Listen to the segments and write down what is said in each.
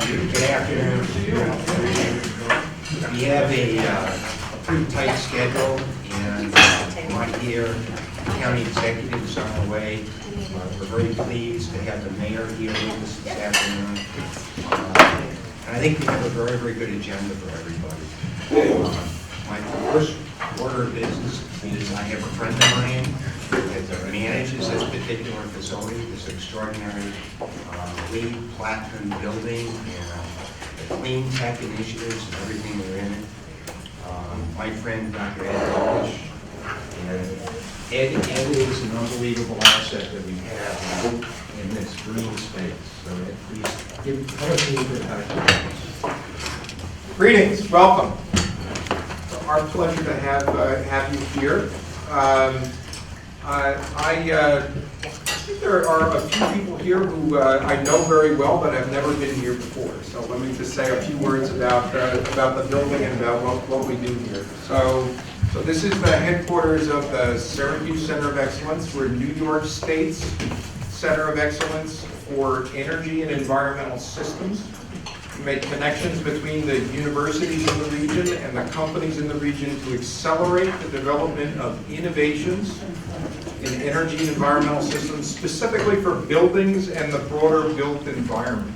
Good afternoon. We have a pretty tight schedule, and right here, the county executive is on the way. We're very pleased to have the mayor here with us this afternoon. And I think we have a very, very good agenda for everybody. My first order of business is I have a friend of mine that manages this particular facility, this extraordinary LEED Platinum building, and the clean tech initiatives and everything that are in it. My friend, Dr. Ed Walsh. And Ed is an unbelievable asset that we have in this green space. So Ed, please tell us a little bit about your business. Greetings, welcome. It's our pleasure to have you here. I think there are a few people here who I know very well, but have never been here before. So let me just say a few words about the building and about what we do here. So this is the headquarters of the Syracuse Center of Excellence. We're New York State's Center of Excellence for Energy and Environmental Systems. We make connections between the universities in the region and the companies in the region to accelerate the development of innovations in energy and environmental systems, specifically for buildings and the broader built environment.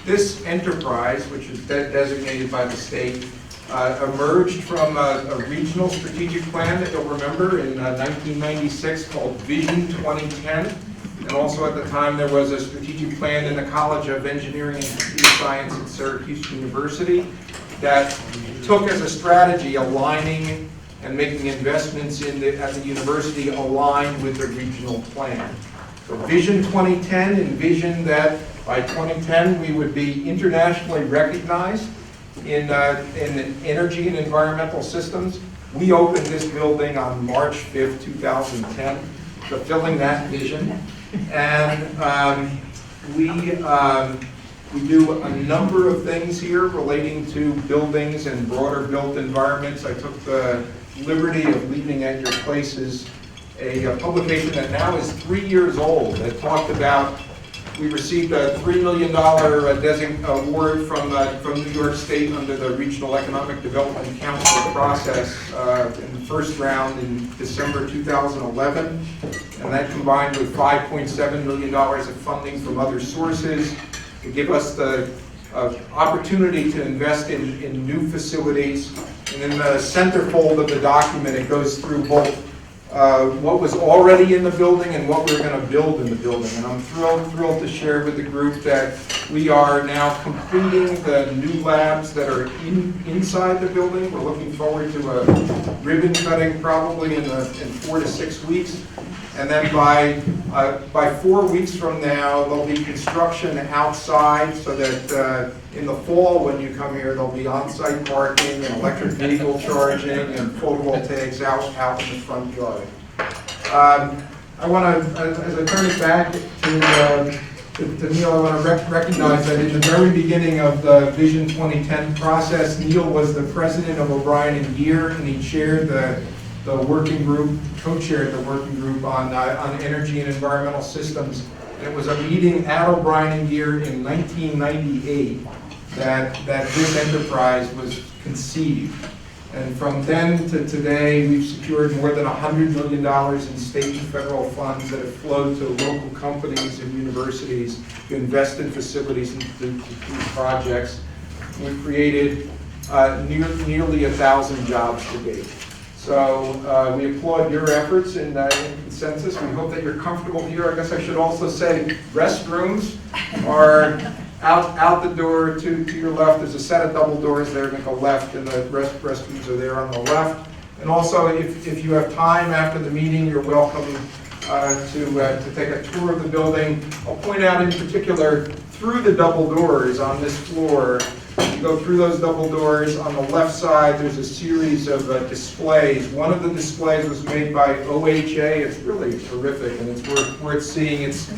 This enterprise, which is designated by the state, emerged from a regional strategic plan that you'll remember in 1996 called Vision 2010. And also at the time there was a strategic plan in the College of Engineering and Computer Science at Syracuse University that took as a strategy aligning and making investments at the university aligned with the regional plan. So Vision 2010 envisioned that by 2010 we would be internationally recognized in energy and environmental systems. We opened this building on March 5th, 2010, fulfilling that vision. And we do a number of things here relating to buildings and broader built environments. I took the liberty of leaving at your places a publication that now is 3 years old that talked about, we received a $3 million award from New York State under the Regional Economic Development Council process in the first round in December 2011. And that combined with $5.7 million of funding from other sources to give us the opportunity to invest in new facilities. And in the centerfold of the document, it goes through both what was already in the building and what we're going to build in the building. And I'm thrilled to share with the group that we are now completing the new labs that are inside the building. We're looking forward to a ribbon cutting probably in 4 to 6 weeks. And then by 4 weeks from now, there'll be construction outside so that in the fall when you come here, there'll be on-site parking and electric vehicle charging and photovoltaics out in the front yard. I want to, as I turn it back to Neil, I want to recognize that in the very beginning of the Vision 2010 process, Neil was the president of O'Brien and Gear, and he chaired the working group, co-chaired the working group on energy and environmental systems. And it was a meeting at O'Brien and Gear in 1998 that this enterprise was conceived. And from then to today, we've secured more than $100 million in state and federal funds that have flowed to local companies and universities to invest in facilities and to do projects. We've created nearly 1,000 jobs to date. So we applaud your efforts in Consensus. We hope that you're comfortable here. I guess I should also say restrooms are out the door to your left. There's a set of double doors there to the left, and the restrooms are there on the left. And also, if you have time after the meeting, you're welcome to take a tour of the building. I'll point out in particular, through the double doors on this floor, you go through those double doors. On the left side, there's a series of displays. One of the displays was made by OHA. It's really terrific, and it's worth seeing. It's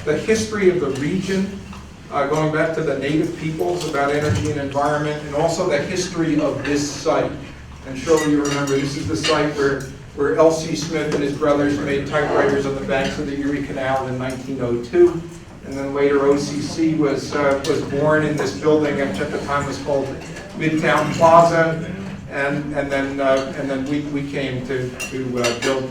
the history of the region, going back to the native peoples about energy and environment, and also the history of this site. And surely you remember, this is the site where L.C. Smith and his brothers made typewriters on the banks of the Erie Canal in 1902. and then later OCC was born in this building, which at the time was called Midtown Plaza, and then we came to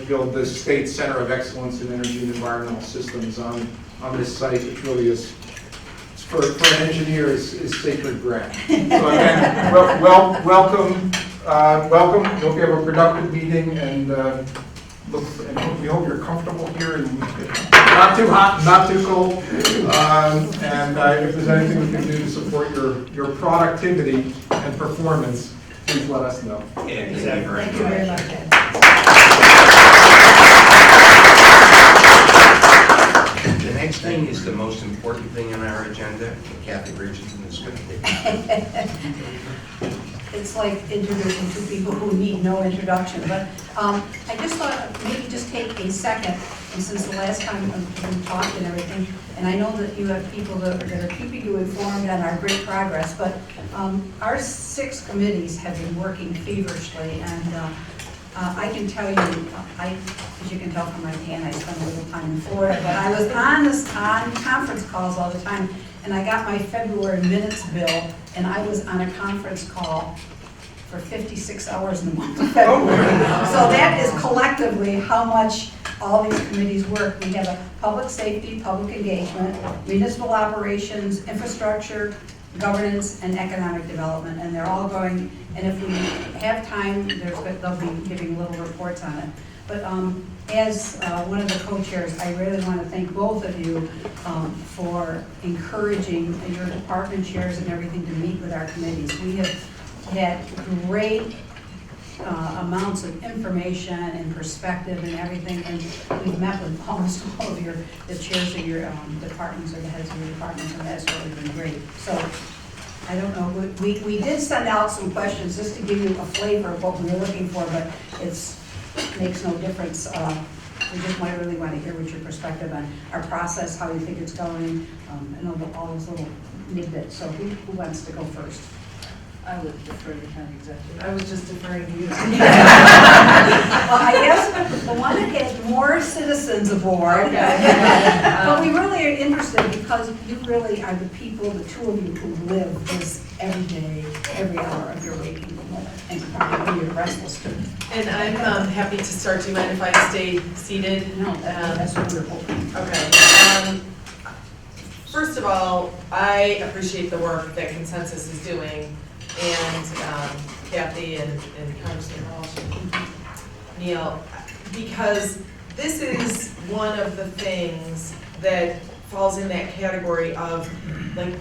build this state center of excellence in energy and environmental systems on this site, which really is, for an engineer, is sacred ground. So again, welcome. Hope you have a productive meeting, and we hope you're comfortable here and not too hot, not too cold. And if there's anything we can do to support your productivity and performance, please let us know. Yeah, thank you very much. The next thing is the most important thing on our agenda. Kathy Richardson is going to take it. It's like introducing two people who need no introduction, but I just thought maybe just take a second, and since the last time we talked and everything, and I know that you have people that are keeping you informed on our great progress, but our 6 committees have been working feverishly, and I can tell you, as you can tell from my tan, I spend a little time in Florida, but I was on conference calls all the time, and I got my February minutes bill, and I was on a conference call for 56 hours in the month of February. So that is collectively how much all these committees work. We have a public safety, public engagement, municipal operations, infrastructure, governance, and economic development, and they're all going, and if we have time, they'll be giving little reports on it. But as one of the co-chairs, I really want to thank both of you for encouraging your department chairs and everything to meet with our committees. We have had great amounts of information and perspective and everything, and we've met with almost all of the chairs of your departments or the heads of your departments, and that's really been great. So I don't know, we did send out some questions just to give you a flavor of what we were looking for, but makes no difference. We just really want to hear what your perspective on our process, how you think it's going, and all those little nitbits. So who wants to go first? I would defer to the county executive. I was just deferring to you. Well, I guess the one that has more citizens aboard. Okay. But we really are interested because you really are the people, the two of you who live this every day, every hour of your waking moment, and probably you're restless too. And I'm happy to start. Do you mind if I stay seated? No, that's what we're hoping. Okay. First of all, I appreciate the work that Consensus is doing, and Kathy and Congressman Walsh and Neil, because this is one of the things that falls in that category of, like,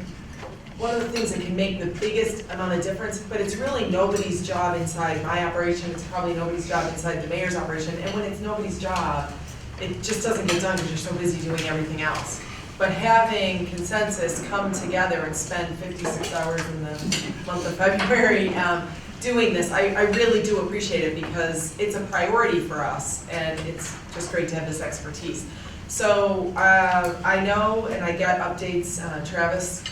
one of the things that can make the biggest amount of difference, but it's really nobody's job inside my operation. It's probably nobody's job inside the mayor's operation. And when it's nobody's job, it just doesn't get done because you're so busy doing everything else. But having Consensus come together and spend 56 hours in the month of February doing this, I really do appreciate it because it's a priority for us, and it's just great to have this expertise. So I know, and I get updates, Travis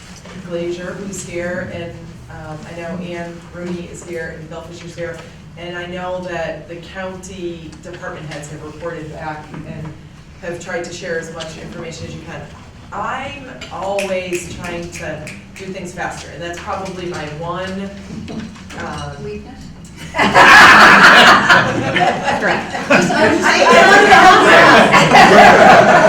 Glazier, who's here, and I know Ann Rooney is here, and Bill Fisher's here, and I know that the county department heads have reported back and have tried to share as much information as you can. I'm always trying to do things faster, and that's probably my one Weakness? Correct.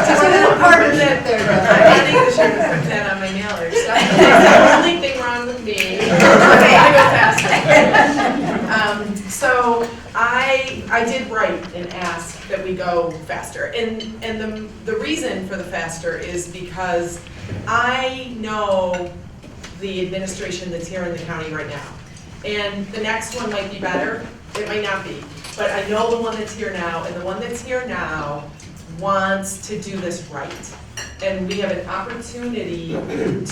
Just a little part of that there. I'm adding the sugar that on my mailers. That's the only thing wrong with me. I go faster. So I did write and ask that we go faster, and the reason for the faster is because I know the administration that's here in the county right now, and the next one might be better, it might not be, but I know the one that's here now, and the one that's here now wants to do this right. And we have an opportunity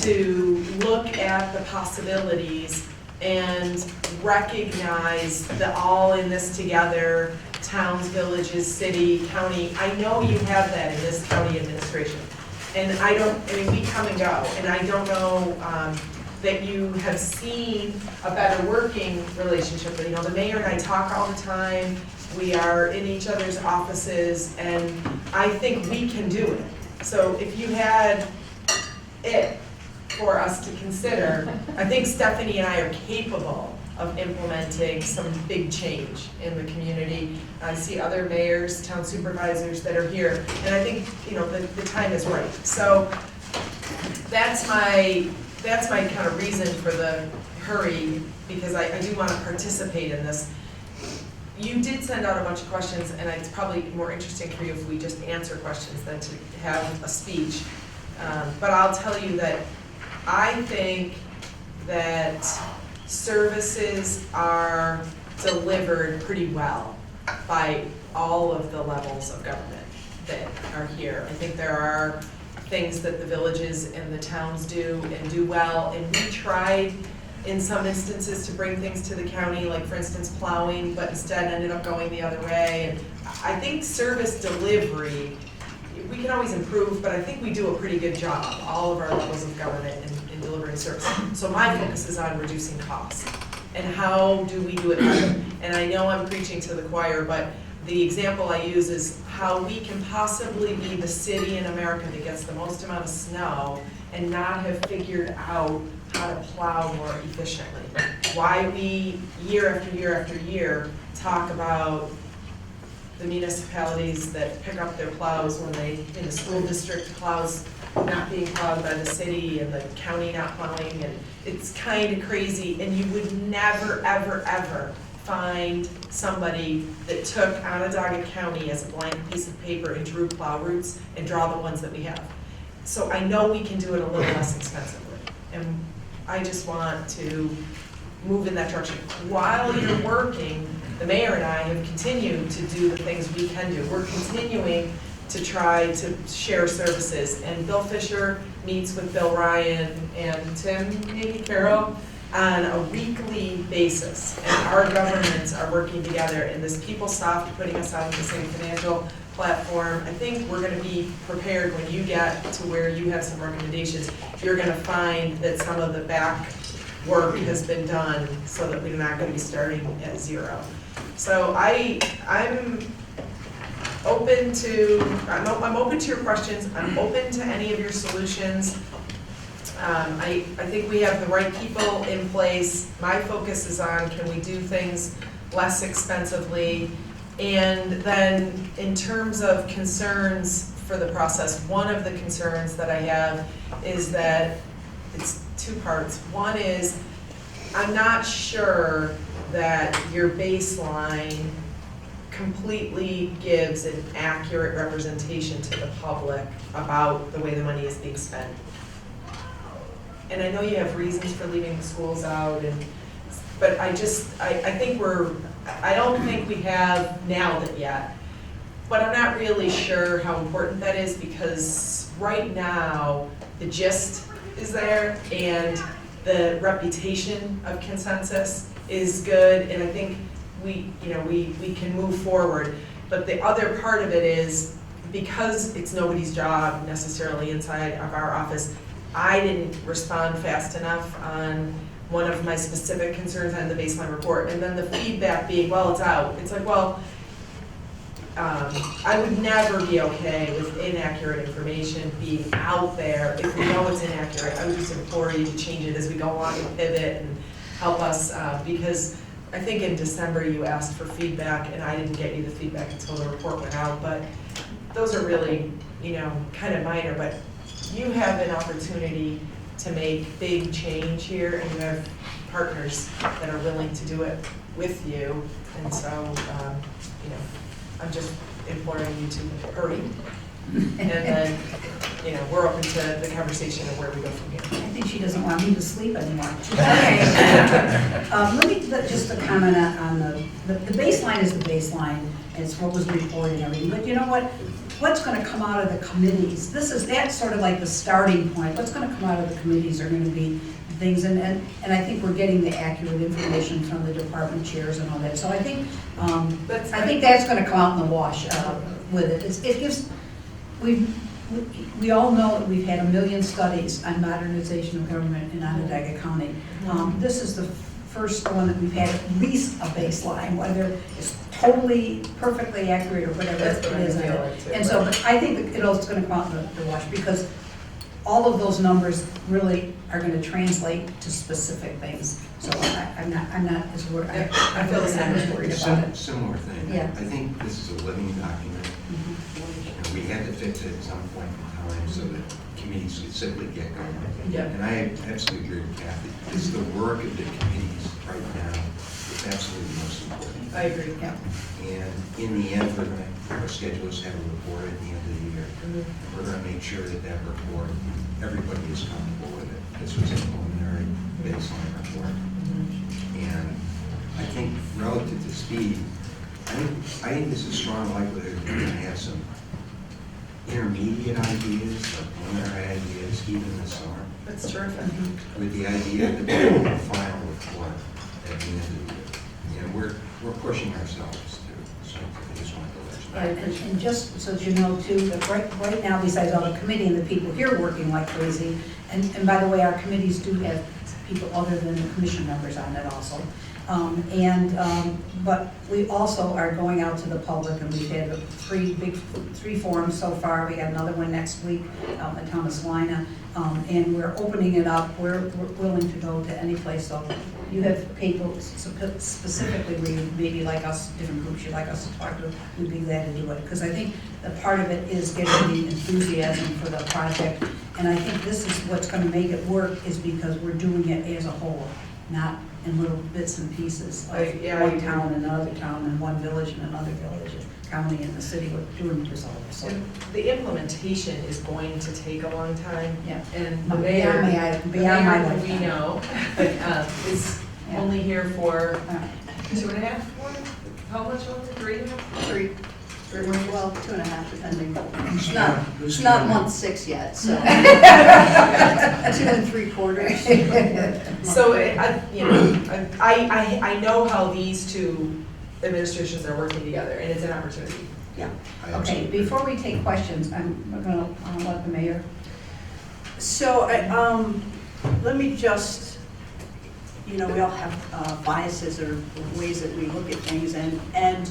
to look at the possibilities and recognize the all in this together, towns, villages, city, county. I know you have that in this county administration. And I mean, we come and go, and I don't know that you have seen a better working relationship. But, you know, the mayor and I talk all the time. We are in each other's offices, and I think we can do it. So if you had it for us to consider. I think Stephanie and I are capable of implementing some big change in the community. I see other mayors, town supervisors that are here, and I think, you know, the time is right. So that's my kind of reason for the hurry, because I do want to participate in this. You did send out a bunch of questions, and it's probably more interesting for you if we just answer questions than to have a speech. But I'll tell you that I think that services are delivered pretty well by all of the levels of government that are here. I think there are things that the villages and the towns do and do well, and we tried in some instances to bring things to the county, like for instance plowing, but instead ended up going the other way. And I think service delivery, we can always improve, but I think we do a pretty good job, all of our levels of government in delivering service. So my focus is on reducing costs and how do we do it better. And I know I'm preaching to the choir, but the example I use is how we can possibly be the city in America that gets the most amount of snow and not have figured out how to plow more efficiently. Why we, year after year after year, talk about the municipalities that pick up their plows when they, in the school district, plows not being plowed by the city and the county not plowing, and it's kind of crazy, and you would never, ever, ever find somebody that took Onondaga County as a blank piece of paper and drew plow routes and draw the ones that we have. So I know we can do it a little less expensively, and I just want to move in that direction. While you're working, the mayor and I have continued to do the things we can do. We're continuing to try to share services, and Bill Fisher meets with Bill Ryan and Tim, maybe Carol, on a weekly basis, and our governments are working together, and this PeopleSoft putting us on the same financial platform. I think we're going to be prepared when you get to where you have some recommendations. You're going to find that some of the back work has been done so that we're not going to be starting at zero. So I'm open to your questions. I'm open to any of your solutions. I think we have the right people in place. My focus is on, can we do things less expensively? And then in terms of concerns for the process, one of the concerns that I have is that it's two parts. One is, I'm not sure that your baseline completely gives an accurate representation to the public about the way the money is being spent. And I know you have reasons for leaving the schools out, but I don't think we have nailed it yet. But I'm not really sure how important that is, because right now, the gist is there and the reputation of Consensus is good, and I think we can move forward. But the other part of it is, because it's nobody's job necessarily inside of our office, I didn't respond fast enough on one of my specific concerns on the baseline report, and then the feedback being, well, it's out. It's like, well, I would never be okay with inaccurate information being out there. If we know it's inaccurate, I would just implore you to change it as we go along and pivot and help us, because I think in December you asked for feedback, and I didn't get you the feedback until the report went out, but those are really, kind of minor, but you have an opportunity to make big change here, and you have partners that are willing to do it with you, and so, I'm just imploring you to hurry, and then, we're open to the conversation of where we go from here. I think she doesn't want me to sleep anymore. Okay. Let me just a comment on the baseline is the baseline. It's what was reported and everything. But you know what? What's going to come out of the committees? That's sort of like the starting point. What's going to come out of the committees are going to be things, and I think we're getting the accurate information from the department chairs and all that. So I think that's going to come out in the wash with it. It gives we all know that we've had 1 million studies on modernization of government in Onondaga County. This is the first one that we've had at least a baseline, whether it's totally perfectly accurate or whatever it is. And so, but I think it's going to come out in the wash, because all of those numbers really are gonna translate to specific things. So I'm not as worried, I feel the same. as worried about it. Similar thing. Yeah. I think this is a living document. We had to fix it at some point in time so that committees could simply get going. Yeah. And I absolutely agree with Kathy. It's the work of the committees right now that's absolutely most important. I agree. Yeah. And in the end, we're going to, our schedulers have a report at the end of the year. Mhm. We're going to make sure that that report, everybody is comfortable with it. This was a preliminary baseline report. And I think relative to speed, I think there's a strong likelihood we're going to have some intermediate ideas or preliminary ideas even this summer, That's terrific. with the idea that we're going to final report at the end of the year. And we're pushing ourselves to, so I just want to let you know. And just so you know too, that right now, besides all the committee and the people here working like crazy, and by the way, our committees do have people other than the commission members on it also. But we also are going out to the public, and we've had three forums so far. We have another one next week at Thomas Lina, and we're opening it up. We're willing to go to any place. So you have people specifically where you maybe like us, different groups you'd like us to talk to, we'd be glad to do it. Because I think that part of it is getting the enthusiasm for the project, and I think this is what's going to make it work is because we're doing it as a whole, not in little bits and pieces of one town and another town and one village and another village, county and the city. We're doing this all. So And the implementation is going to take a long time. yeah, And the mayor, beyond my we lifetime. know, is Yeah. only here for Uh, 2.5 months? How much longer? 3.5? Three, well, 2.5 depending. It's not month 6 yet, so. 2 3/4. So, I know how these two administrations are working together, and it's an opportunity. Yeah. I Okay, absolutely agree. before we take questions, I'm going to let the mayor. So, let me just, we all have biases or ways that we look at things, and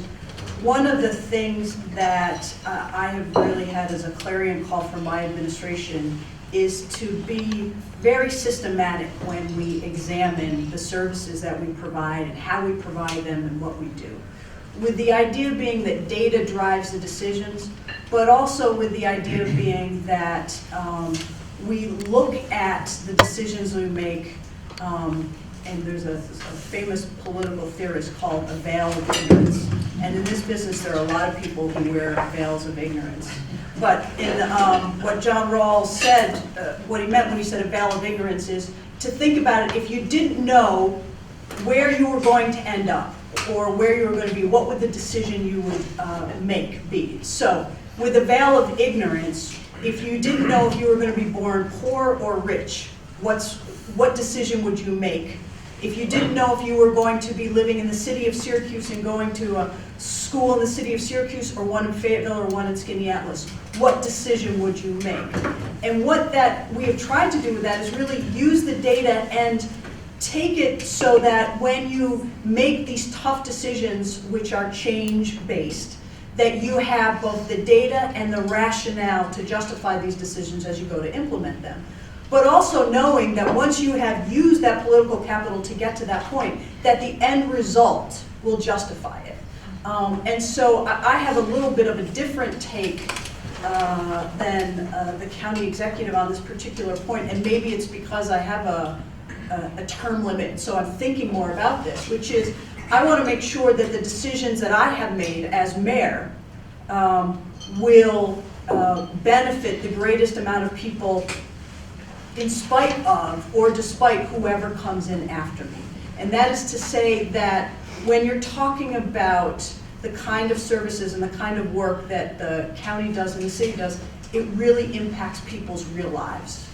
one of the things that I have really had as a clarion call from my administration is to be very systematic when we examine the services that we provide and how we provide them and what we do. With the idea being that data drives the decisions, but also with the idea being that we look at the decisions we make, and there's a famous political theorist called a veil of ignorance. And in this business, there are a lot of people who wear veils of ignorance. But in what John Rawls said, what he meant when he said a veil of ignorance is to think about it, if you didn't know where you were going to end up or where you were going to be, what would the decision you would make be? So with a veil of ignorance, if you didn't know if you were going to be born poor or rich, what decision would you make? If you didn't know if you were going to be living in the city of Syracuse and going to a school in the city of Syracuse or one in Fayetteville or one in Skaneateles, what decision would you make? And what that we have tried to do with that is really use the data and take it so that when you make these tough decisions, which are change-based, that you have both the data and the rationale to justify these decisions as you go to implement them. But also knowing that once you have used that political capital to get to that point, that the end result will justify it. And so I have a little bit of a different take than the county executive on this particular point, and maybe it's because I have a term limit, so I'm thinking more about this, which is I want to make sure that the decisions that I have made as mayor will benefit the greatest amount of people in spite of or despite whoever comes in after me. And that is to say that when you're talking about the kind of services and the kind of work that the county does and the city does, it really impacts people's real lives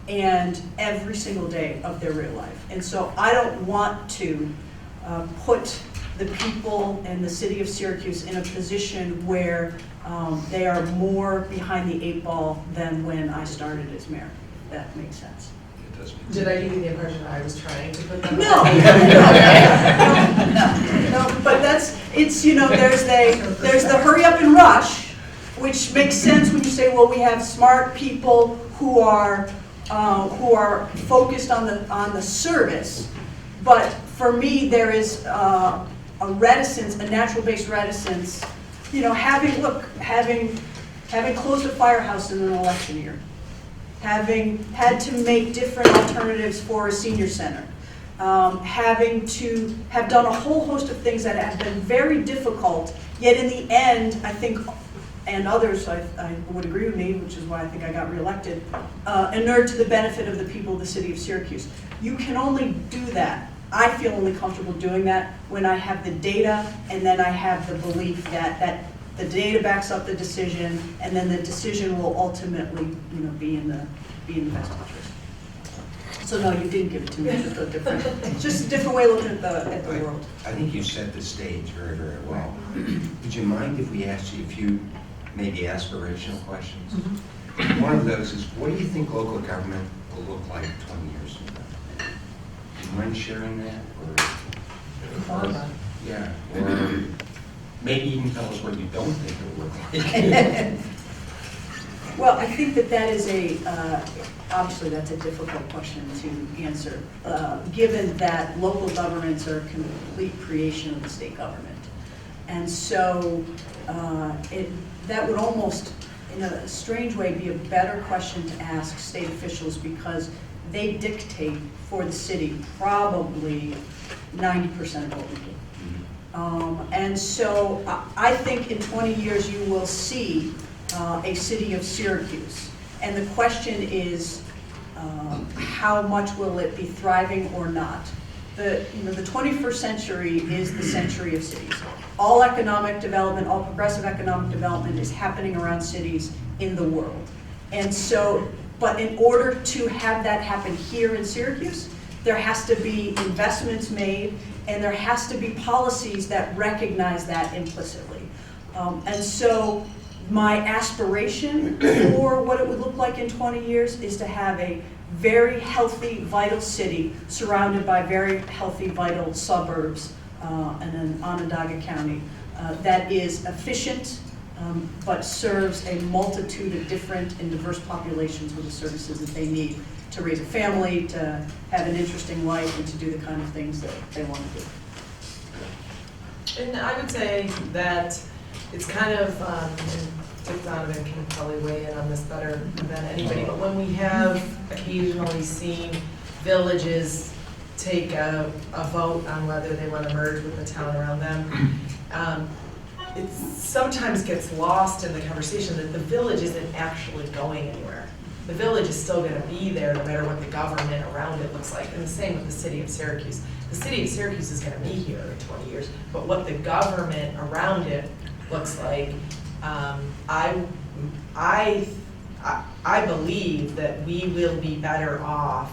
and every single day of their real life. And so I don't want to put the people in the city of Syracuse in a position where they are more behind the 8 ball than when I started as mayor. That makes sense. It does make Did I give you the impression that I was trying to put them? No, no, but it's there's the hurry up and rush, which makes sense when you say, well, we have smart people who are focused on the service. But for me, there is a reticence, a natural-based reticence, you know, having closed a firehouse in an election year, having had to make different alternatives for a senior center, having to have done a whole host of things that have been very difficult, yet in the end, I think, and others I would agree with me, which is why I think I got reelected, inured to the benefit of the people of the city of Syracuse. You can only do that. I feel only comfortable doing that when I have the data, and then I have the belief that the data backs up the decision, and then the decision will ultimately, you know, be in the best interest. So no, you didn't give it to me. It's just a different way of looking at the world. I think you set the stage very, very well. Would you mind if we asked you a few maybe aspirational questions? Mm-hmm. One of those is, what do you think local government will look like 20 years from now? Do you mind sharing that? Yeah, or maybe even tell us what you don't think it will look like. Well, I think that is obviously that's a difficult question to answer, given that local governments are a complete creation of the state government. And so that would almost, in a strange way, be a better question to ask state officials, because they dictate for the city probably 90% of what we do. And so I think in 20 years you will see a city of Syracuse. And the question is, how much will it be thriving or not? The 21st century is the century of cities. All economic development, all progressive economic development is happening around cities in the world. And so, but in order to have that happen here in Syracuse, there has to be investments made, and there has to be policies that recognize that implicitly. And so my aspiration for what it would look like in 20 years is to have a very healthy, vital city surrounded by very healthy, vital suburbs in Onondaga County that is efficient, but serves a multitude of different and diverse populations with the services that they need to raise a family, to have an interesting life, and to do the kind of things that they want to do. And I would say that it's kind of, and Dick Donovan can probably weigh in on this better than anybody, but when we have occasionally seen villages take a vote on whether they want to merge with the town around them, it sometimes gets lost in the conversation that the village isn't actually going anywhere. The village is still going to be there no matter what the government around it looks like, and the same with the city of Syracuse. The city of Syracuse is going to be here in 20 years, but what the government around it looks like, I believe that we will be better off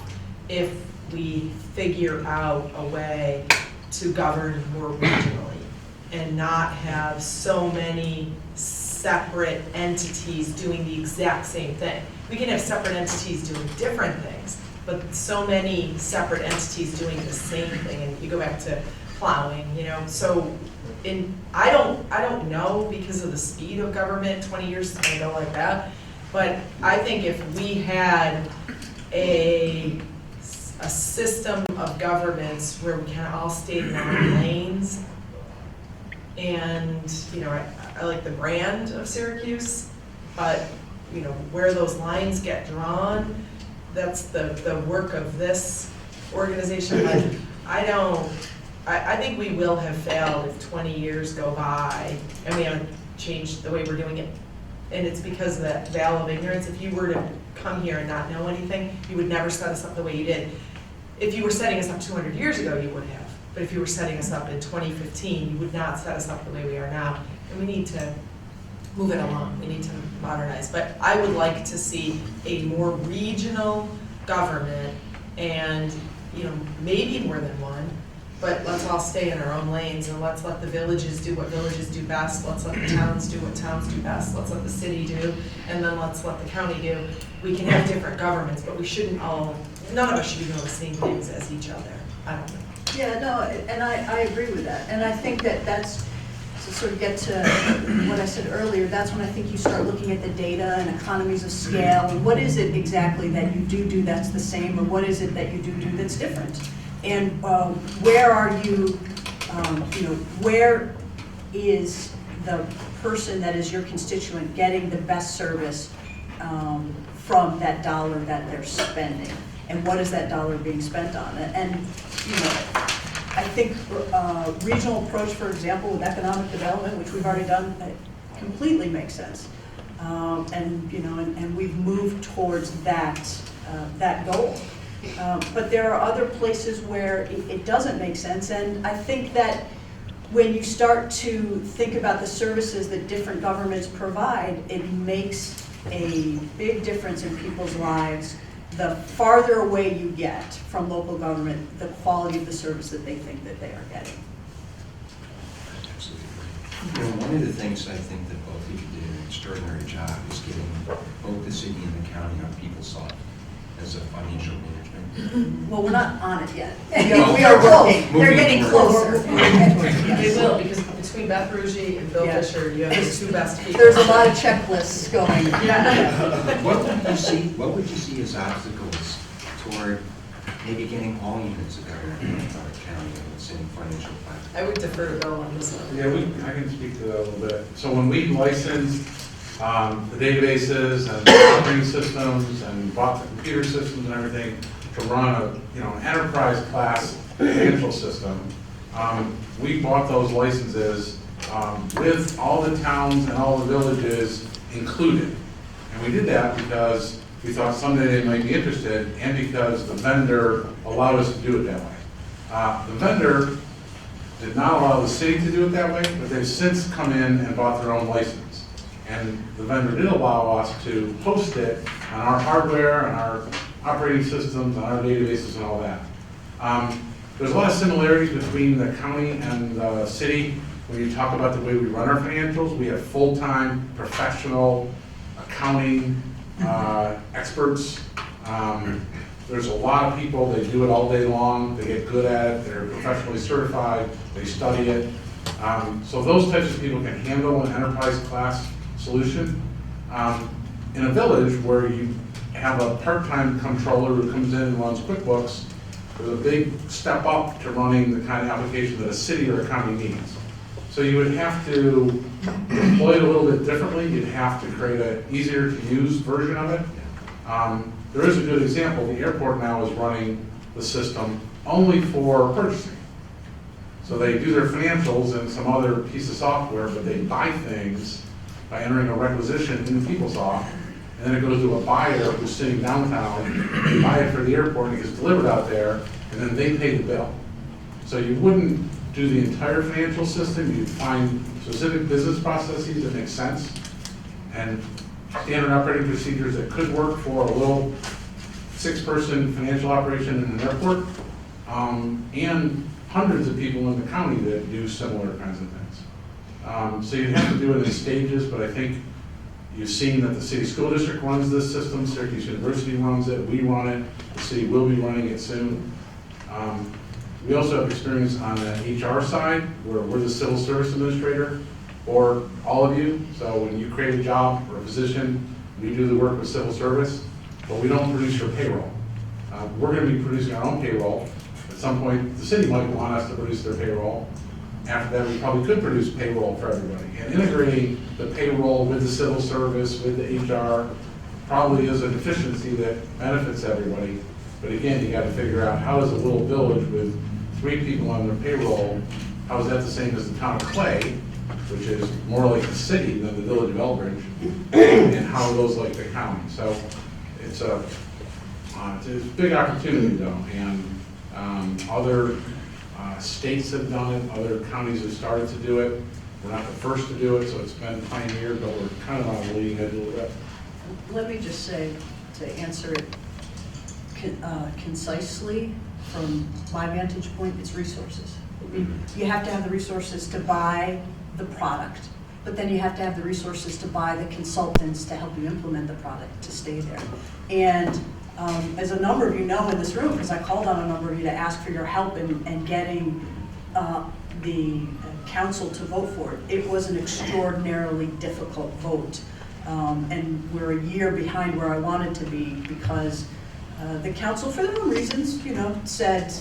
if we figure out a way to govern more regionally and not have so many separate entities doing the exact same thing. We can have separate entities doing different things, but so many separate entities doing the same thing, and you go back to plowing, you know, so I don't know, because of the speed of government, 20 years is gonna go like that, but I think if we had a system of governments where we kind of all stayed in our own lanes, and, you know, I like the brand of Syracuse, but, you know, where those lines get drawn, that's the work of this organization. But I think we will have failed if 20 years go by and we haven't changed the way we're doing it. And it's because of that veil of ignorance. If you were to come here and not know anything, you would never set us up the way you did. If you were setting us up 200 years ago, you would have. But if you were setting us up in 2015, you would not set us up the way we are now. And we need to move it along. We need to modernize. But I would like to see a more regional government, and, you know, maybe more than one, but let's all stay in our own lanes, and let's let the villages do what villages do best. Let's let the towns do what towns do best. Let's let the city do, and then let's let the county do. We can have different governments, but we shouldn't all, none of us should be doing the same things as each other. I don't know. Yeah, no, and I agree with that. And I think that's to sort of get to what I said earlier, that's when I think you start looking at the data and economies of scale. And what is it exactly that you do that's the same, or what is it that you do that's different? And where are you, where is the person that is your constituent getting the best service from that dollar that they're spending? And what is that dollar being spent on? And I think regional approach, for example, with economic development, which we've already done, completely makes sense. And we've moved towards that goal. But there are other places where it doesn't make sense, and I think that when you start to think about the services that different governments provide, it makes a big difference in people's lives. The farther away you get from local government, the quality of the service that they think that they are getting. One of the things I think that both of you did an extraordinary job is getting both the city and the county on PeopleSoft as a financial management. Well, we're not on it yet. We are working. They're getting closer. They will, because between Beth Rugy and Bill Yeah. Fisher, you have the two best people. There's a lot of checklists going. Yeah. What would you see as obstacles toward maybe getting all units of government in our county and the city financial plan? I would defer to Bill on this one. Yeah, I can speak to that a little bit. So when we licensed the databases and the operating systems and bought the computer systems and everything to run an enterprise class financial system, we bought those licenses with all the towns and all the villages included. And we did that because we thought someday they might be interested, and because the vendor allowed us to do it that way. The vendor did not allow the city to do it that way, but they've since come in and bought their own license. And the vendor did allow us to host it on our hardware and our operating systems and our databases and all that. There's a lot of similarities between the county and the city when you talk about the way we run our financials. We have full-time professional accounting experts. There's a lot of people, they do it all day long, they get good at it, they're professionally certified, they study it. So those types of people can handle an enterprise class solution. In a village where you have a part-time controller who comes in and runs QuickBooks, there's a big step up to running the kind of application that a city or a county needs. So you would have to deploy it a little bit differently. You'd have to create an easier to use version of it. There is a good example. The airport now is running the system only for purchasing. So they do their financials and some other piece of software, but they buy things by entering a requisition in PeopleSoft, and then it goes to a buyer who's sitting downtown. They buy it for the airport and it gets delivered out there, and then they pay the bill. So you wouldn't do the entire financial system. You'd find specific business processes that make sense and standard operating procedures that could work for a little 6-person financial operation in an airport, and hundreds of people in the county that do similar kinds of things. So you'd have to do it in stages, but I think you've seen that the city school district runs this system, Syracuse University runs it, we run it, the city will be running it soon. We also have experience on the HR side, where we're the civil service administrator, or all of you. So when you create a job or a position, we do the work with civil service, but we don't produce your payroll. We're going to be producing our own payroll. At some point, the city might want us to produce their payroll. After that, we probably could produce payroll for everybody. And integrating the payroll with the civil service, with the HR, probably is an efficiency that benefits everybody. But again, you got to figure out, how does a little village with 3 people on their payroll, how is that the same as the town of Clay, which is more like the city than the village of Elbridge, and how are those like the county? So it's a big opportunity though, and other states have done it, other counties have started to do it. We're not the first to do it, so it's been pioneered, but we're kind of on the leading edge a little bit. Let me just say, to answer it concisely, from my vantage point, it's resources. You have to have the resources to buy the product, but then you have to have the resources to buy the consultants to help you implement the product, to stay there. And as a number of you know in this room, because I called on a number of you to ask for your help in getting the council to vote for it. It was an extraordinarily difficult vote. And we're a year behind where I wanted to be because the council, for their own reasons, you know, said,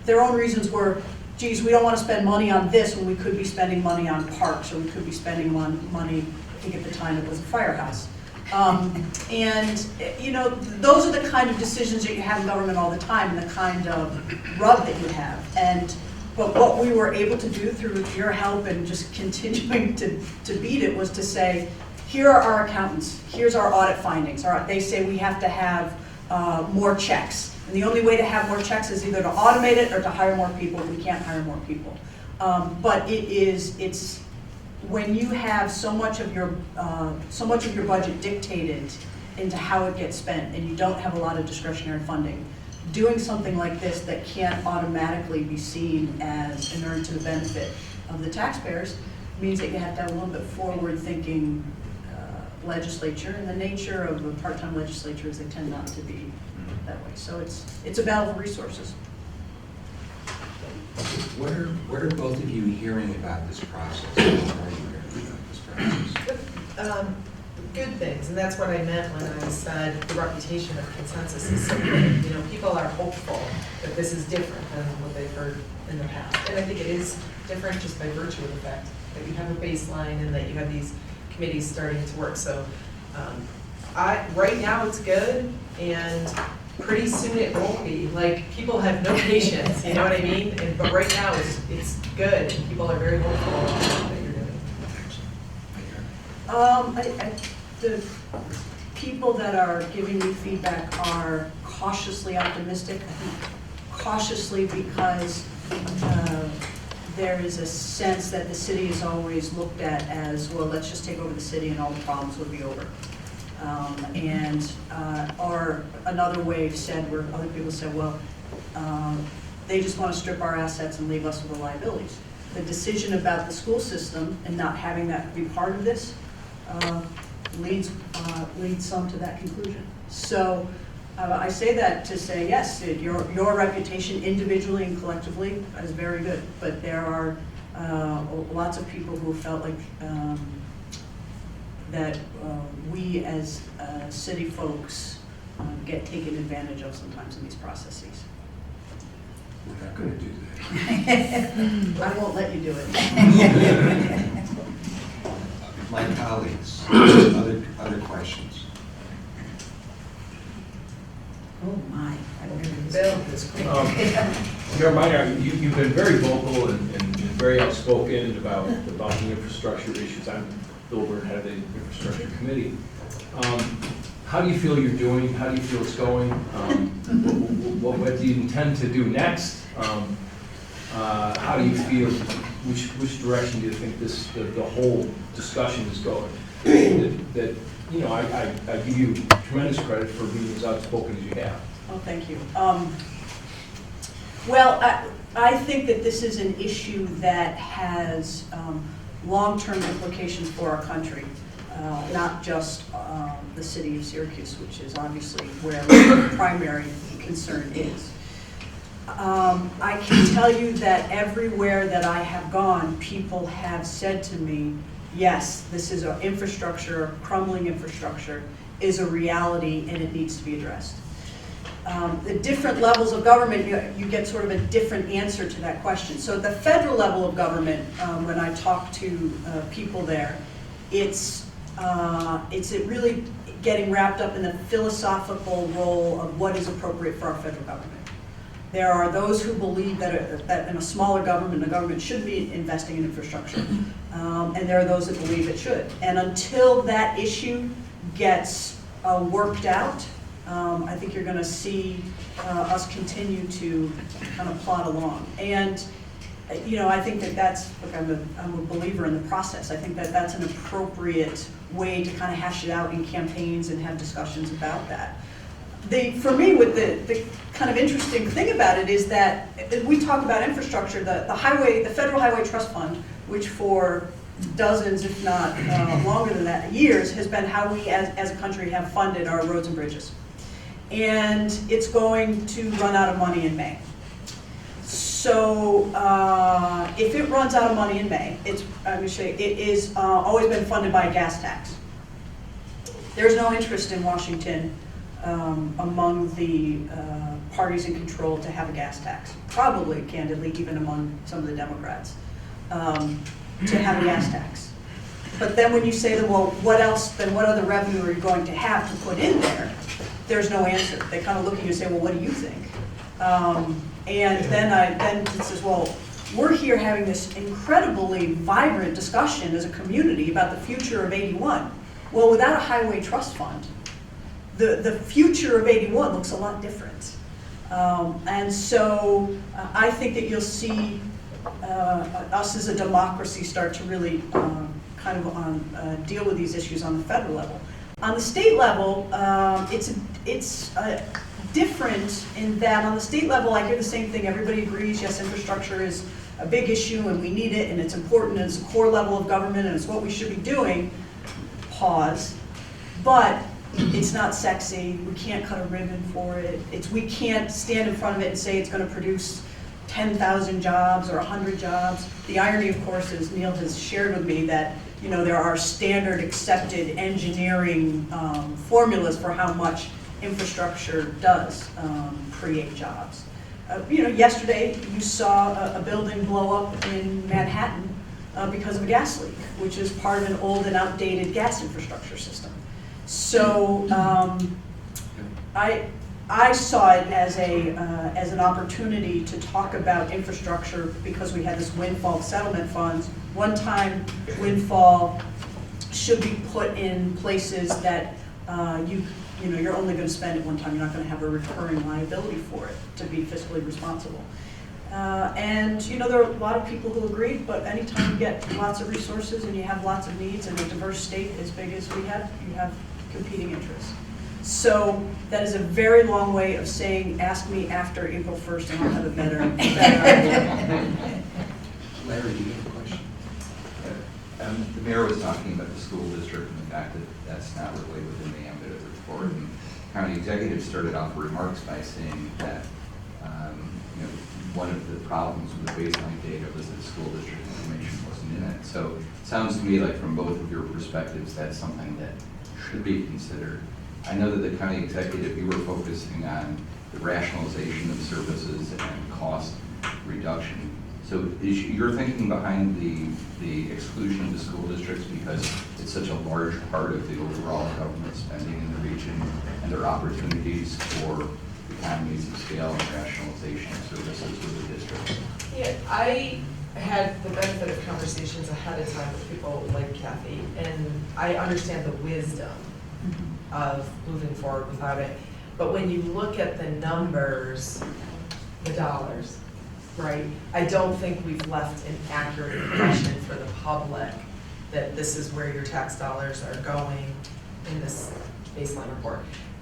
their own reasons were, geez, we don't want to spend money on this when we could be spending money on parks, or we could be spending money, I think at the time it was a firehouse. And, you know, those are the kind of decisions that you have in government all the time, and the kind of rub that you have. But what we were able to do through your help and just continuing to beat it was to say, here are our accountants, here's our audit findings. They say we have to have more checks. And the only way to have more checks is either to automate it or to hire more people. We can't hire more people. But it's when you have so much of your budget dictated into how it gets spent, and you don't have a lot of discretionary funding, doing something like this that can't automatically be seen as an earn to the benefit of the taxpayers means that you have to have a little bit forward-thinking legislature, and the nature of a part-time legislature is they tend not to be that way. So it's a battle for resources. What are both of you hearing about this process? What are you hearing about this process? Good things, and that's what I meant when I said the reputation of consensus is so good. You know, people are hopeful that this is different than what they've heard in the past. And I think it is different just by virtue of the fact that you have a baseline and that you have these committees starting to work. So right now it's good, and pretty soon it won't be. Like, people have no patience, you know what I mean? But right now it's good, and people are very hopeful that you're doing. The people that are giving me feedback are cautiously optimistic. I think cautiously because there is a sense that the city is always looked at as, well, let's just take over the city and all the problems will be over. Or another wave said, where other people said, well, they just want to strip our assets and leave us with the liabilities. The decision about the school system and not having that be part of this leads some to that conclusion. So I say that to say, yes, your reputation individually and collectively is very good, but there are lots of people who felt like that we as city folks get taken advantage of sometimes in these processes. We're not going to do that. I won't let you do it. My colleagues, other questions? Oh, my. Bill? Mayor Minor, you've been very vocal and very outspoken about the infrastructure issues. I'm Bill Byrne, head of the infrastructure committee. How do you feel you're doing? How do you feel it's going? What do you intend to do next? How do you feel? Which direction do you think the whole discussion is going? That you know, I give you tremendous credit for being as outspoken as you have. Oh, thank you. Well, I think that this is an issue that has long-term implications for our country, not just the city of Syracuse, which is obviously where the primary concern is. I can tell you that everywhere that I have gone, people have said to me, yes, this is an infrastructure, crumbling infrastructure is a reality and it needs to be addressed. The different levels of government, you get sort of a different answer to that question. So at the federal level of government, when I talk to people there, it's really getting wrapped up in the philosophical role of what is appropriate for our federal government. There are those who believe that in a smaller government, the government should be investing in infrastructure, and there are those that believe it should. And until that issue gets worked out, I think you're going to see us continue to kind of plod along. And you know, I think that's, look, I'm a believer in the process. I think that that's an appropriate way to kind of hash it out in campaigns and have discussions about that. For me, with the kind of interesting thing about it is that we talk about infrastructure, the Federal Highway Trust Fund, which for dozens, if not longer than that, years, has been how we as a country have funded our roads and bridges. And it's going to run out of money in May. So if it runs out of money in May, I'm going to show you, it is always been funded by a gas tax. There's no interest in Washington among the parties in control to have a gas tax. Probably, candidly, even among some of the Democrats, to have a gas tax. But then when you say to them, well, what else, then what other revenue are you going to have to put in there? There's no answer. They kind of look at you and say, well, what do you think? And then it says, well, we're here having this incredibly vibrant discussion as a community about the future of 81. Well, without a highway trust fund, the future of 81 looks a lot different. And so I think that you'll see us as a democracy start to really kind of deal with these issues on the federal level. On the state level, it's different in that on the state level, I hear the same thing. Everybody agrees, yes, infrastructure is a big issue and we need it and it's important and it's a core level of government and it's what we should be doing. Pause. But it's not sexy. We can't cut a ribbon for it. We can't stand in front of it and say it's going to produce 10,000 jobs or 100 jobs. The irony, of course, is Neil has shared with me that there are standard accepted engineering formulas for how much infrastructure does create jobs. Yesterday you saw a building blow up in Manhattan because of a gas leak, which is part of an old and outdated gas infrastructure system. So I saw it as an opportunity to talk about infrastructure because we had this windfall settlement funds. One time windfall should be put in places that you're only going to spend it one time. You're not going to have a recurring liability for it to be fiscally responsible. And there are a lot of people who agree, but anytime you get lots of resources and you have lots of needs and a diverse state as big as we have, you have competing interests. So that is a very long way of saying, ask me after April 1st and I'll have a better idea. Larry, do you have a question? The mayor was talking about the school district and the fact that that's not really within the ambit of the report. And county executive started off remarks by saying that one of the problems with the baseline data was that school district information wasn't in it. So it sounds to me like from both of your perspectives, that's something that should be considered. I know that the county executive, you were focusing on the rationalization of services and cost reduction. So you're thinking behind the exclusion of the school districts because it's such a large part of the overall government spending in the region and there are opportunities for economies of scale and rationalization of services with the districts? Yeah, I had the benefit of conversations ahead of time with people like Kathy, and I understand the wisdom of moving forward without it. But when you look at the numbers, the dollars, right, I don't think we've left an accurate impression for the public that this is where your tax dollars are going in this baseline report.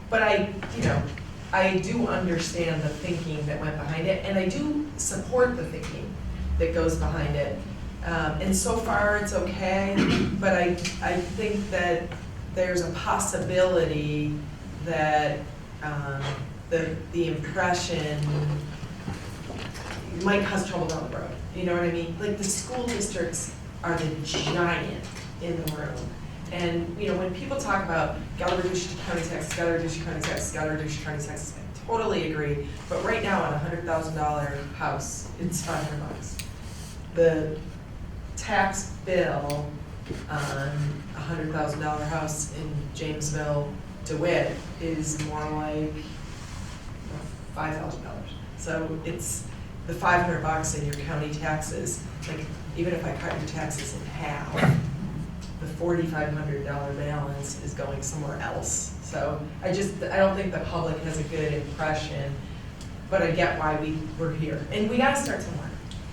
But I do understand the thinking that went behind it, and I do support the thinking that goes behind it. And so far it's okay, but I think that there's a possibility that the impression might cause trouble down the road. You know what I mean? Like the school districts are the giant in the room. And when people talk about gotta reduce your county taxes, gotta reduce your county taxes, gotta reduce your county taxes, I totally agree. But right now on a $100,000 house, it's $500. The tax bill on a $100,000 house in Jamesville, DeWitt, is more like $5,000. So it's the $500 in your county taxes. Like even if I cut your taxes in half, the $4,500 balance is going somewhere else. So I don't think the public has a good impression, but I get why we're here. And we gotta start somewhere.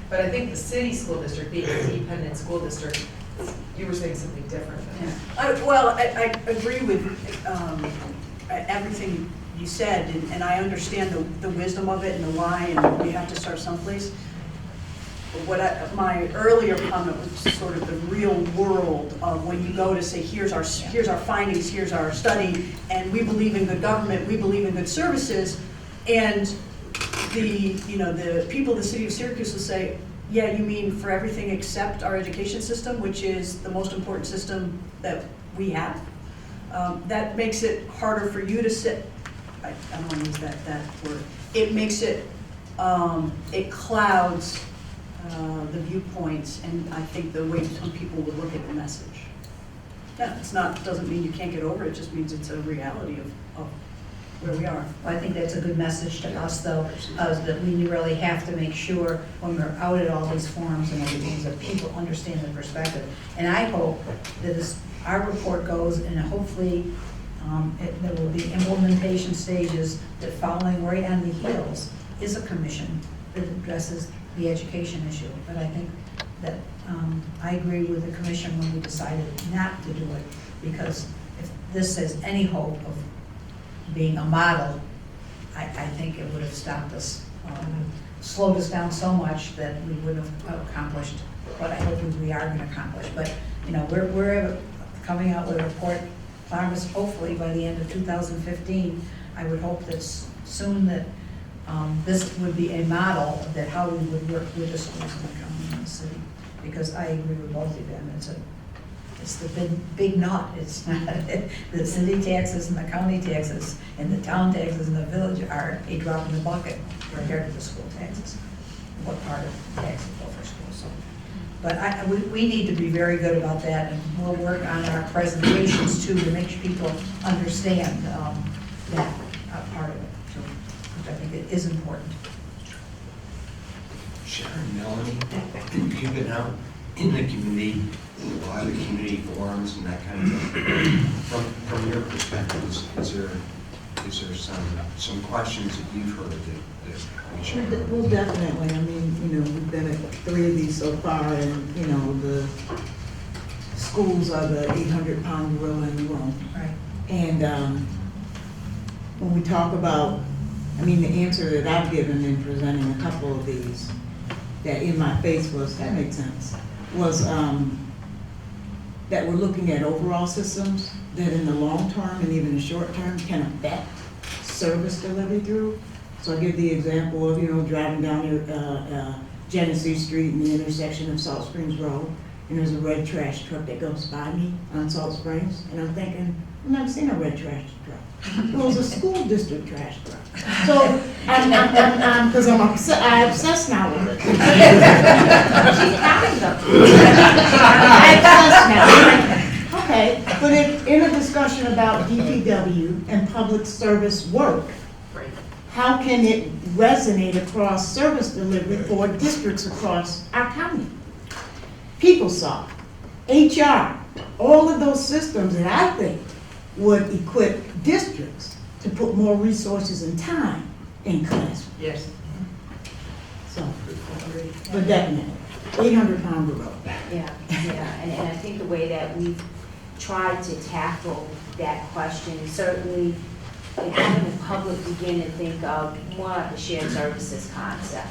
But I think the city school district, being an independent school district, you were saying something different than that. I agree with everything you said, and I understand the wisdom of it and the why, and we have to start someplace. My earlier comment was sort of the real world of when you go to say, here's our findings, here's our study, and we believe in good government, we believe in good services, and the people of the city of Syracuse will say, yeah, you mean for everything except our education system, which is the most important system that we have? That makes it harder for you to sit, I don't want to use that word. It makes it, it clouds the viewpoints and I think the way some people would look at the message. Yeah, doesn't mean you can't get over it, just means it's a reality of where we are. Well, I think that's a good message to us, though, that we really have to make sure when we're out at all these forums and everything, that people understand the perspective. And I hope that as our report goes, and hopefully there will be implementation stages, that following right on the heels is a commission that addresses the education issue. But I think that I agree with the commission when we decided not to do it, because if this has any hope of being a model, I think it would have stopped us, slowed us down so much that we wouldn't have accomplished what I hope we are going to accomplish. But, we're coming out with a report, promise hopefully by the end of 2015. I would hope that soon that this would be a model that how we would work with the schools in the county and the city. Because I agree with both of them. It's the big nut. It's not the city taxes and the county taxes and the town taxes and the village are a drop in the bucket compared to the school taxes. What part of the taxes go for schools? So, but we need to be very good about that, and we'll work on our presentations too to make sure people understand that part of it too, which I think it is important. Sharon, Melanie, you've been out in the community, a lot of the community forums and that kind of thing. From your perspective, is there some questions that you've heard that we should? Well, definitely. I mean, we've been at 3 of these so far, and the schools are the 800-pound gorilla in the room. Right. And when we talk about, the answer that I've given in presenting a couple of these, that in my face was, that makes sense, was that we're looking at overall systems that in the long term and even the short term can affect service delivery through. So I give the example of, driving down Genesee Street in the intersection of Salt Springs Road, and there's a red trash truck that goes by me on Salt Springs, and I'm thinking, I've never seen a red trash truck. It was a school district trash truck. So, because I'm obsessed now with it. She's counting them. I'm obsessed now. Okay, but in a discussion about DPW and public service work, how can it resonate across service delivery for districts across our county? PeopleSoft, HR, all of those systems that I think would equip districts to put more resources and time in class. Yes. So, but definitely, 800-pound gorilla. Yeah, and I think the way that we've tried to tackle that question, certainly having the public begin to think of more like the shared services concept,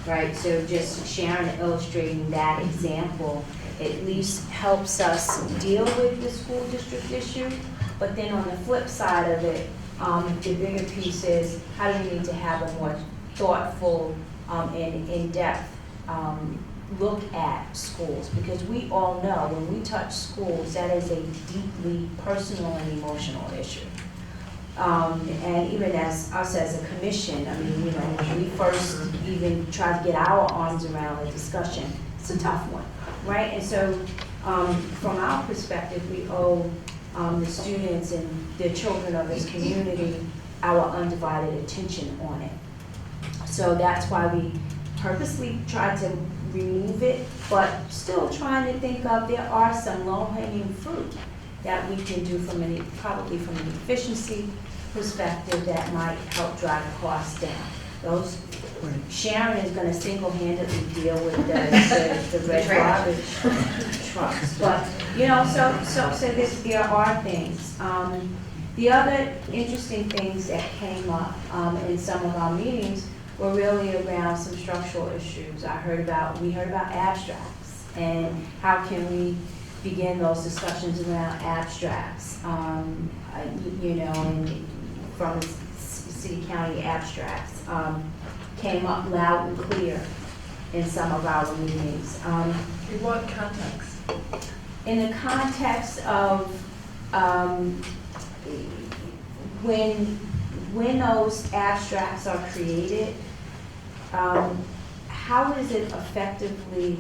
right? So just sharing and illustrating that example at least helps us deal with the school district issue. But then on the flip side of it, the bigger piece is how do we need to have a more thoughtful and in-depth look at schools? Because we all know when we touch schools, that is a deeply personal and emotional issue. And even as us as a commission, when we first even try to get our arms around the discussion, it's a tough one, right? And so from our perspective, we owe the students and the children of this community our undivided attention on it. So that's why we purposely tried to remove it, but still trying to think of there are some low-hanging fruit that we can do probably from an efficiency perspective that might help drive the costs down. Sharon is going to single-handedly deal with the red garbage trucks, but so there are things. The other interesting things that came up in some of our meetings were really around some structural issues. We heard about abstracts and how can we begin those discussions around abstracts, and from city county abstracts. came up loud and clear in some of our meetings. In what context? In the context of when those abstracts are created, how is it effectively?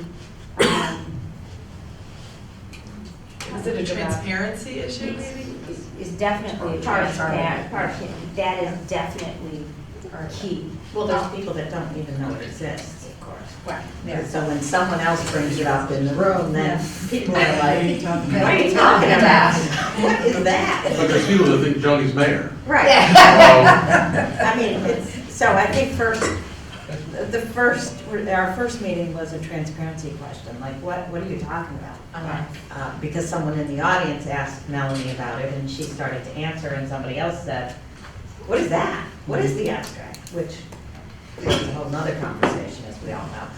Is it a transparency issue maybe? Is definitely a transparent part. That is definitely key. Well, there's people that don't even know it exists, of course. Right. Yeah, so when someone else brings it up in the room, then people are like, what are you Right. talking about? What is that? But there's people that think Joni's mayor. Right. So, I mean, so I think our first meeting was a transparency question, like, what are you talking about? Because someone in the audience asked Melanie about it, and she started to answer, and somebody else said, what is that? What is the abstract? Which is a whole nother conversation, as we all know.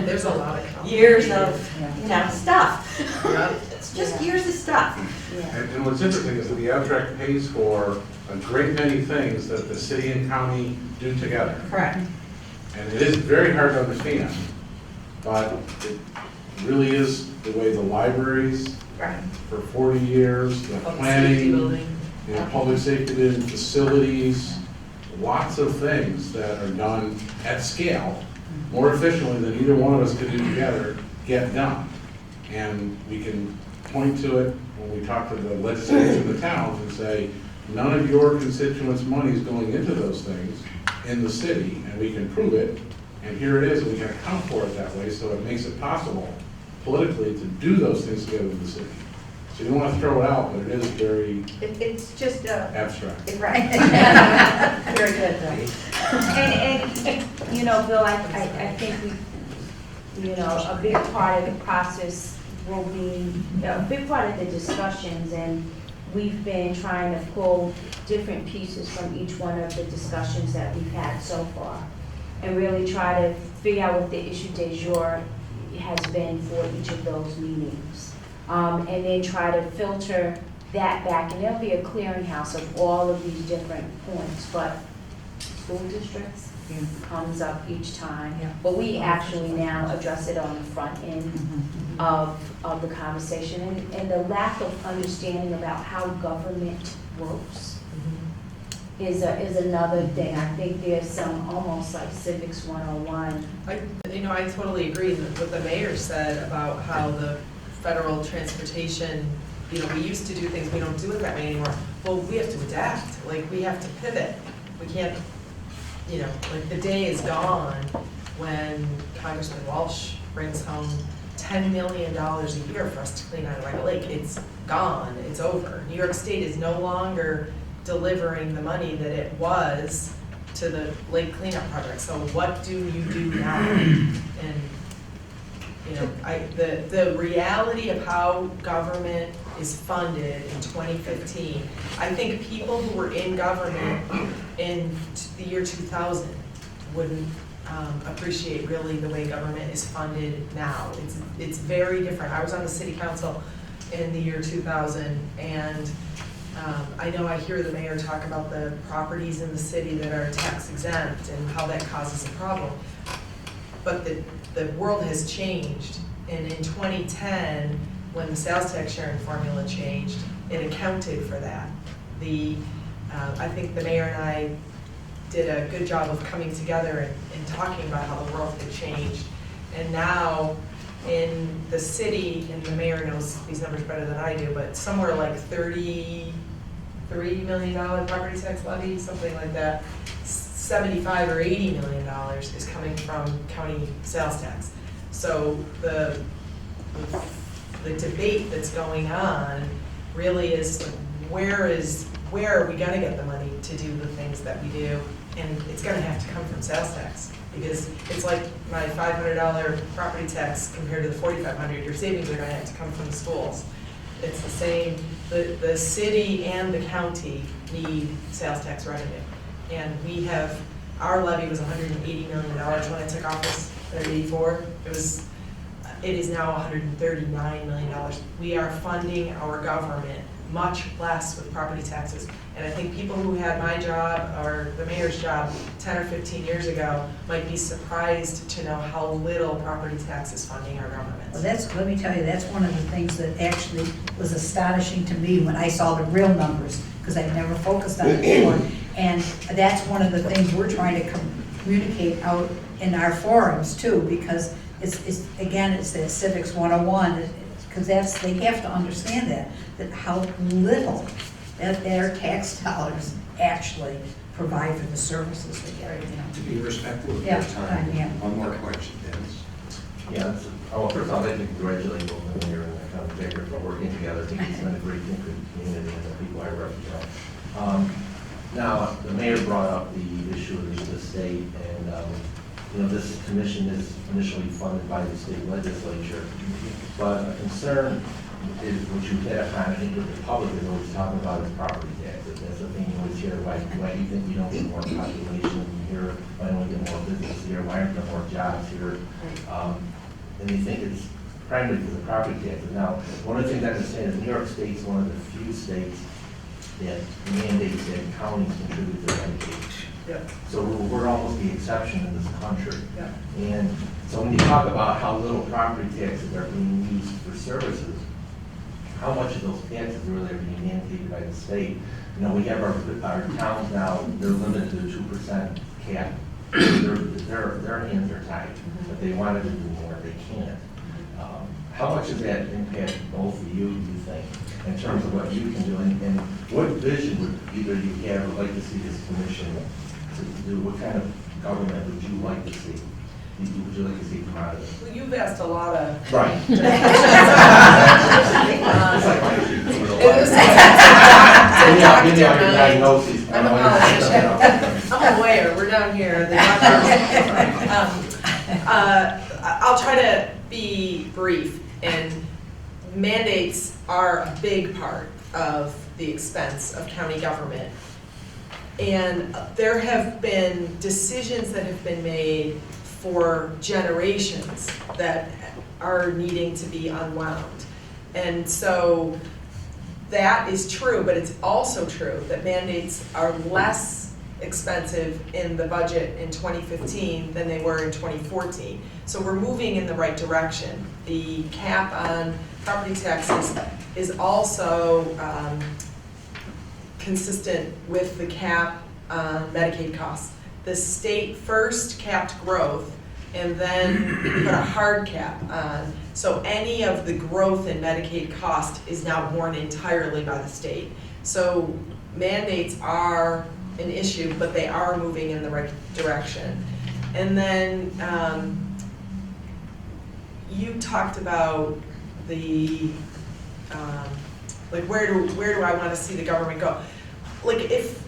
There's a lot of. Years of, stuff. Yep. It's just years of stuff. and what's interesting is that the abstract pays for a great many things that the city and county do together. Correct. And it is very hard to understand, but it really is the way the libraries Right. for 40 years, the Public safety planning, building. public safety building, facilities, lots of things that are done at scale, more efficiently than either one of us could do together, get done. And we can point to it when we talk to the legislators in the towns and say, none of your constituents' money is going into those things in the city, and we can prove it, and here it is, and we can account for it that way, so it makes it possible politically to do those things together with the city. So you don't want to throw it out, but it is very It's just abstract. right. Very good, though. And Bill, I think a big part of the process will be, a big part of the discussions, and we've been trying to pull different pieces from each one of the discussions that we've had so far, and really try to figure out what the issue du jour has been for each of those meetings. And then try to filter that back, and there'll be a clearinghouse of all of these different points, but school districts comes up each time. Yeah. But we actually now address it on the front end of the conversation, and the lack of understanding about how government works is another thing. I think there's some almost like civics 101. I totally agree with what the mayor said about how the federal transportation, we used to do things, we don't do it that way anymore. Well, we have to adapt, like, we have to pivot. We can't, like, the day is gone when Congressman Walsh brings home $10 million a year for us to clean Oneida Lake. It's gone, it's over. New York State is no longer delivering the money that it was to the lake cleanup project. So what do you do now? And the reality of how government is funded in 2015, I think people who were in government in the year 2000 wouldn't appreciate really the way government is funded now. It's very different. I was on the city council in the year 2000, and I know I hear the mayor talk about the properties in the city that are tax exempt and how that causes a problem. But the world has changed, and in 2010, when the sales tax sharing formula changed, it accounted for that. I think the mayor and I did a good job of coming together and talking about how the world had changed. And now in the city, and the mayor knows these numbers better than I do, but somewhere like $33 million property tax levy, something like that, 75 or $80 million is coming from county sales tax. So the debate that's going on really is where are we gonna get the money to do the things that we do? And it's gonna have to come from sales tax, because it's like my $500 property tax compared to the $4,500, your savings are gonna have to come from the schools. It's the same, the city and the county need sales tax revenue. And our levy was $180 million when I took office, or 84. It is now $139 million. We are funding our government much less with property taxes. And I think people who had my job or the mayor's job 10 or 15 years ago might be surprised to know how little property tax is funding our Well, government. let me tell you, that's one of the things that actually was astonishing to me when I saw the real numbers, because I've never focused on it before. And that's one of the things we're trying to communicate out in our forums too, because it's again, it's the civics 101, because they have to understand that how little that their tax dollars actually provide for the services they get, you know. To be respectful of Yeah, your time. yeah. One more question, Dennis. Yeah, well, first off, I'd like to congratulate both the mayor and the county executive for working together. I think it's been a great thing for the community and the people I represent. Now, the mayor brought up the issue of the state, and, you know, this commission is initially funded by the state legislature, but a concern is, which you hit upon, I think, with the public is always talking about is property taxes. That's the thing you always hear, why do you think you don't get more population here, why don't we get more business here, why aren't there more jobs here? And they think it's primarily because of property taxes. Now, one of the things I understand is New York State's one of the few states that mandates that counties contribute to Medicaid. Yeah. So we're almost the exception in this country. Yeah. And so when you talk about how little property taxes are being used for services, how much of those taxes really are being mandated by the state? You know, we have our towns now, they're limited to 2% cap. Their hands are tied. If they wanted to do more, they can't. How much does that impact both of you, do you think, in terms of what you can do? And what vision would either you have or like to see this commission to do? What kind of government would you like to see? Would you like to see come out of it? Well, you've asked a lot of. Right. It's like my issue. It was Give me all your diagnoses. I'm a politician. I'm a lawyer, we're down here, the doctors. I'll try to be brief, and mandates are a big part of the expense of county government. And there have been decisions that have been made for generations that are needing to be unwound. And so that is true, but it's also true that mandates are less expensive in the budget in 2015 than they were in 2014. So we're moving in the right direction. The cap on property taxes is also consistent with the cap on Medicaid costs. The state first capped growth and then put a hard cap on. So any of the growth in Medicaid cost is now borne entirely by the state. So mandates are an issue, but they are moving in the right direction. And then you talked about the, like where do I want to see the government go? Like if,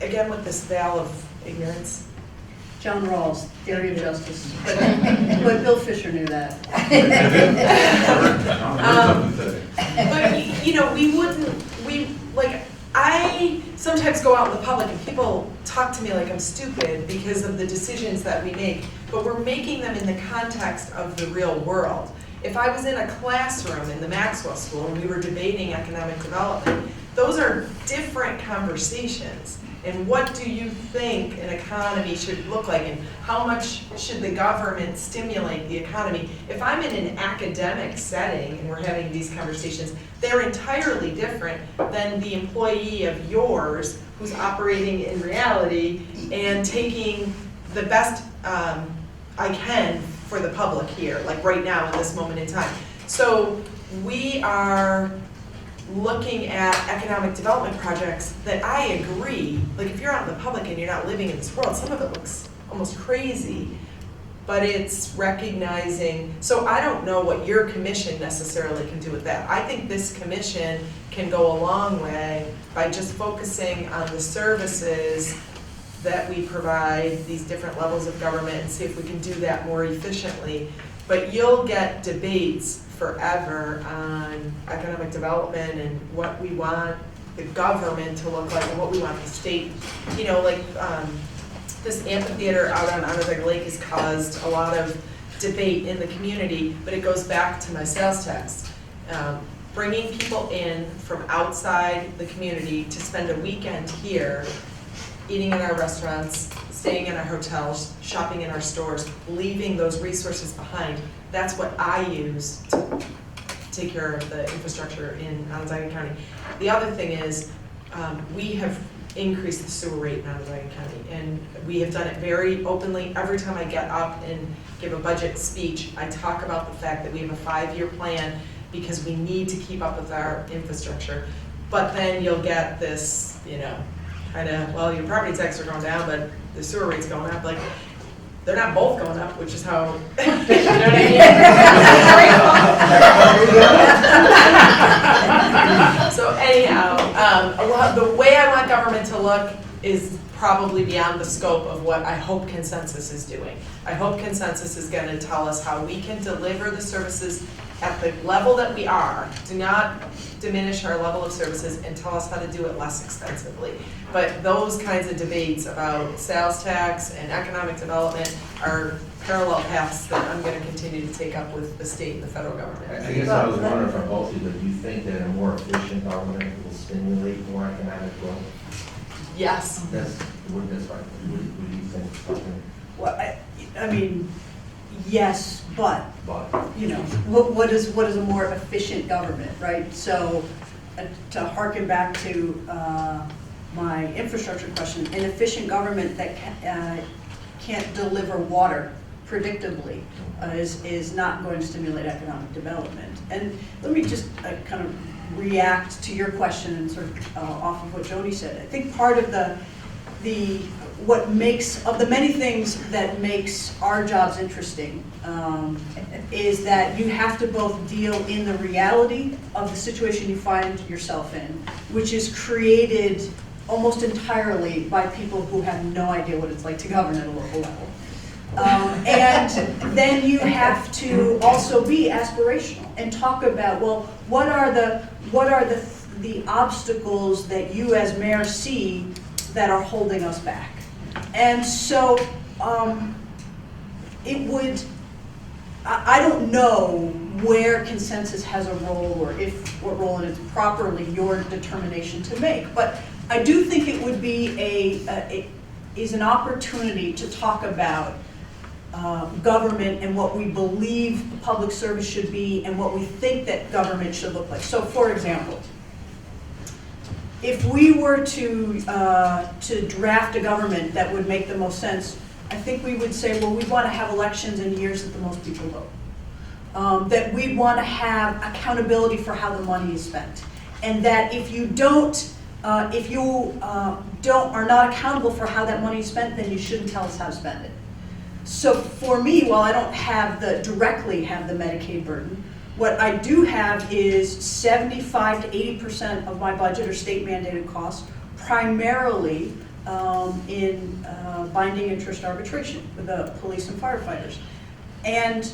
again with this veil of ignorance. John Rawls, Theory of Justice. But Bill Fisher knew that. But you know, I sometimes go out in the public and people talk to me like I'm stupid because of the decisions that we make, but we're making them in the context of the real world. If I was in a classroom in the Maxwell School and we were debating economic development, those are different conversations. And what do you think an economy should look like, and how much should the government stimulate the economy? If I'm in an academic setting and we're having these conversations, they're entirely different than the employee of yours who's operating in reality and taking the best I can for the public here, like right now in this moment in time. So we are looking at economic development projects that I agree, like if you're out in the public and you're not living in this world, some of it looks almost crazy, but it's recognizing, so I don't know what your commission necessarily can do with that. I think this commission can go a long way by just focusing on the services that we provide, these different levels of government, and see if we can do that more efficiently. But you'll get debates forever on economic development and what we want the government to look like and what we want the state, you know, like this amphitheater out on Onondaga Lake has caused a lot of debate in the community, but it goes back to my sales tax. bringing people in from outside the community to spend a weekend here, eating in our restaurants, staying in our hotels, shopping in our stores, leaving those resources behind. That's what I use to take care of the infrastructure in Onondaga County. The other thing is, we have increased the sewer rate in Onondaga County, and we have done it very openly. Every time I get up and give a budget speech, I talk about the fact that we have a 5-year plan because we need to keep up with our infrastructure. But then you'll get this, you know, kind of, well, your property taxes are going down, but the sewer rate's going up. Like, they're not both going up, which is how, you know what I mean? So anyhow, the way I want government to look is probably beyond the scope of what I hope Consensus is doing. I hope Consensus is going to tell us how we can deliver the services at the level that we are. Do not diminish our level of services and tell us how to do it less expensively. But those kinds of debates about sales tax and economic development are parallel paths that I'm going to continue to take up with the state and the federal government. I guess I was wondering from both of you, do you think that a more efficient government will stimulate more economic growth? Yes. That's right. What do you think? Well, I mean, yes, but, But you know, what is a more efficient government, right? So, to harken back to my infrastructure question, an efficient government that can't deliver water predictably is not going to stimulate economic development. And let me just kind of react to your question and sort of off of what Joni said. I think part of the many things that makes our jobs interesting is that you have to both deal in the reality of the situation you find yourself in, which is created almost entirely by people who have no idea what it's like to govern at a local level. And then you have to also be aspirational and talk about, well, what are the obstacles that you as mayor see that are holding us back? And so I don't know where Consensus has a role or what role it is properly your determination to make, but I do think it would be is an opportunity to talk about government and what we believe public service should be and what we think that government should look like. So for example, if we were to draft a government that would make the most sense, I think we would say, well, we want to have elections in years that the most people vote. That we want to have accountability for how the money is spent. And that if you are not accountable for how that money is spent, then you shouldn't tell us how to spend it. So for me, while I don't directly have the Medicaid burden, what I do have is 75 to 80% of my budget are state mandated costs, primarily in binding interest arbitration with the police and firefighters. And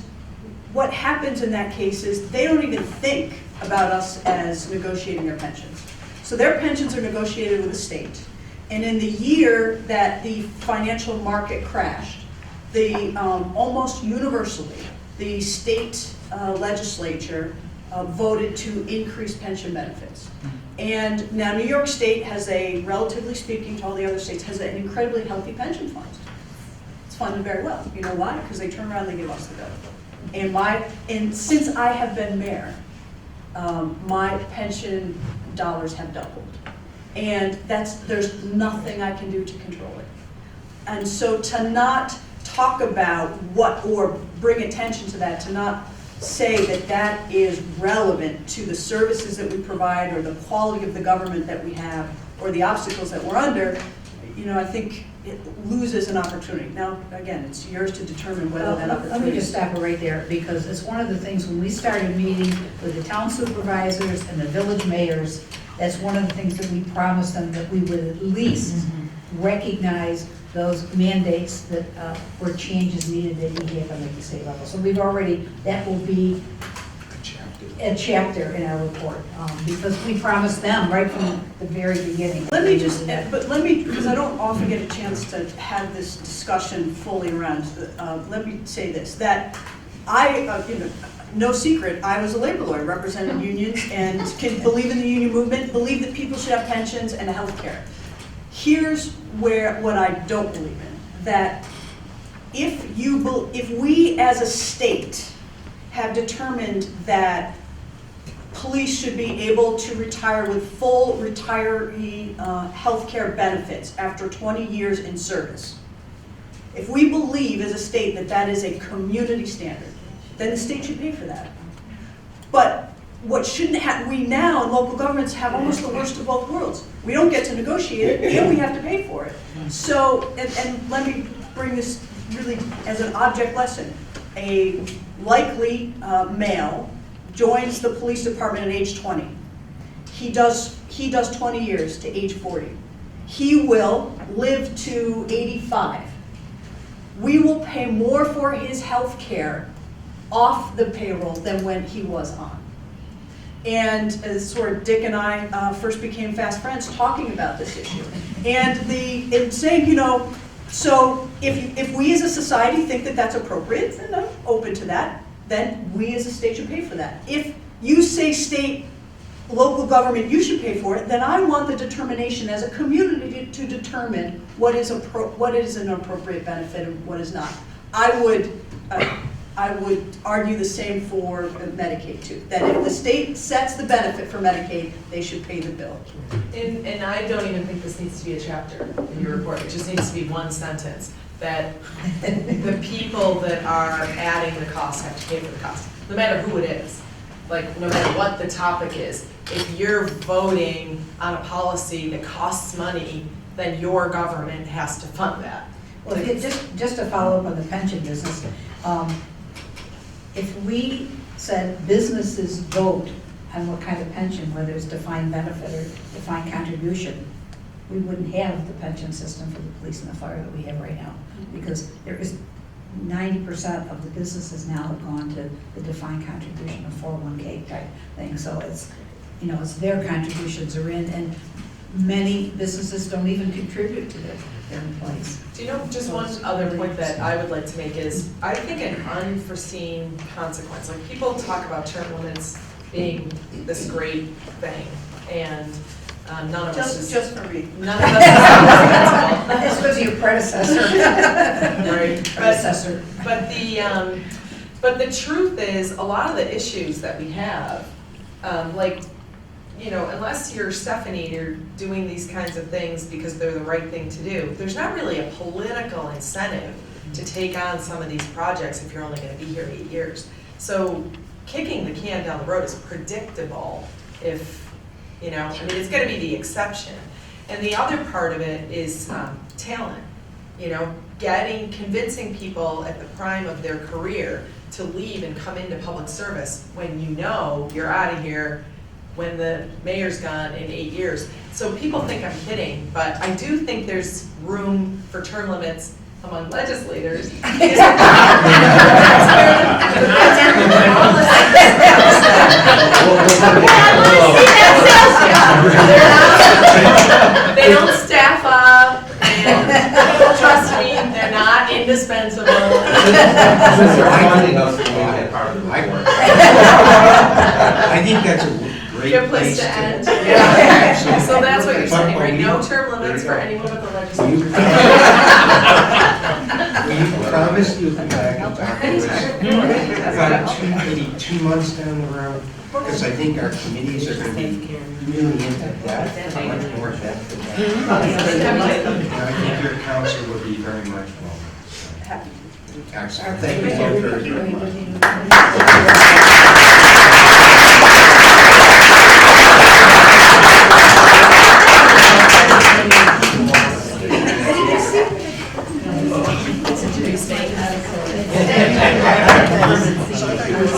what happens in that case is they don't even think about us as negotiating their pensions. So their pensions are negotiated with the state. And in the year that the financial market crashed, almost universally, the state legislature voted to increase pension benefits. And now New York State has relatively speaking to all the other states, has an incredibly healthy pension fund. It's funded very well. You know why? Because they turn around and they give us the bill. And since I have been mayor, my pension dollars have doubled. And there's nothing I can do to control it. And so to not talk about or bring attention to that, to not say that is relevant to the services that we provide or the quality of the government that we have or the obstacles that we're under, I think it loses an opportunity. Now, again, it's yours to determine whether that opportunity. Let me just stop it right there, because it's one of the things when we started meeting with the town supervisors and the village mayors, that's one of the things that we promised them, that we would at least recognize those mandates that were changes needed that we have at the state level. So that will be a chapter in our report, because we promised them right from the very beginning. Because I don't often get a chance to have this discussion fully around, let me say this, that no secret, I was a labor lawyer, represented unions, and can believe in the union movement, believe that people should have pensions and health care. Here's what I don't believe in, that if we as a state have determined that police should be able to retire with full retiree health care benefits after 20 years in service, if we believe as a state that that is a community standard, then the state should pay for that. But what shouldn't happen, we now in local governments have almost the worst of both worlds. We don't get to negotiate it, and we have to pay for it. So, and let me bring this really as an object lesson. A likely male joins the police department at age 20. He does 20 years to age 40. He will live to 85. We will pay more for his health care off the payroll than when he was on. And as sort of Dick and I first became fast friends talking about this issue. And saying, you know, so if we as a society think that that's appropriate, then I'm open to that, then we as a state should pay for that. If you say state, local government, you should pay for it, then I want the determination as a community to determine what is an appropriate benefit and what is not. I would argue the same for Medicaid too, that if the state sets the benefit for Medicaid, they should pay the bill. And I don't even think this needs to be a chapter in your report, it just needs to be one sentence, that the people that are adding the cost have to pay for the cost, no matter who it is. Like, no matter what the topic is, if you're voting on a policy that costs money, then your government has to fund that. Well, just to follow up on the pension business, if we said businesses vote on what kind of pension, whether it's defined benefit or defined contribution, we wouldn't have the pension system for the police and the fire that we have right now. Because there is 90% of the businesses now have gone to the defined contribution of 401k type thing. So it's, you know, it's their contributions are in, and many businesses don't even contribute to their employees. Do you know, just one other point that I would like to make is, I think an unforeseen consequence, like people talk about term limits being this great thing, and none of us is. Just for me. None of us is. This was your predecessor. Right. Predecessor. But the truth is, a lot of the issues that we have, like, you know, unless you're Stephanie, you're doing these kinds of things because they're the right thing to do, there's not really a political incentive to take on some of these projects if you're only going to be here 8 years. So kicking the can down the road is predictable if, you know, I mean, it's going to be the exception. And the other part of it is talent, you know, convincing people at the prime of their career to leave and come into public service when you know you're out of here when the mayor's gone in 8 years. So people think I'm kidding, but I do think there's room for term limits among legislators. They don't staff up, and trust me, they're not indispensable. Since they're funding us, we get part of the report. I think that's a great Good place to end. Yeah. So that's what you're saying, right? No term limits for anyone but the legislature. We promise you'll come back and talk to us about maybe 2 months down the road, because I think our committees are going to be really into depth, much more depth than that. And I think your council will be very much welcome. Excellent. Thank you so very much.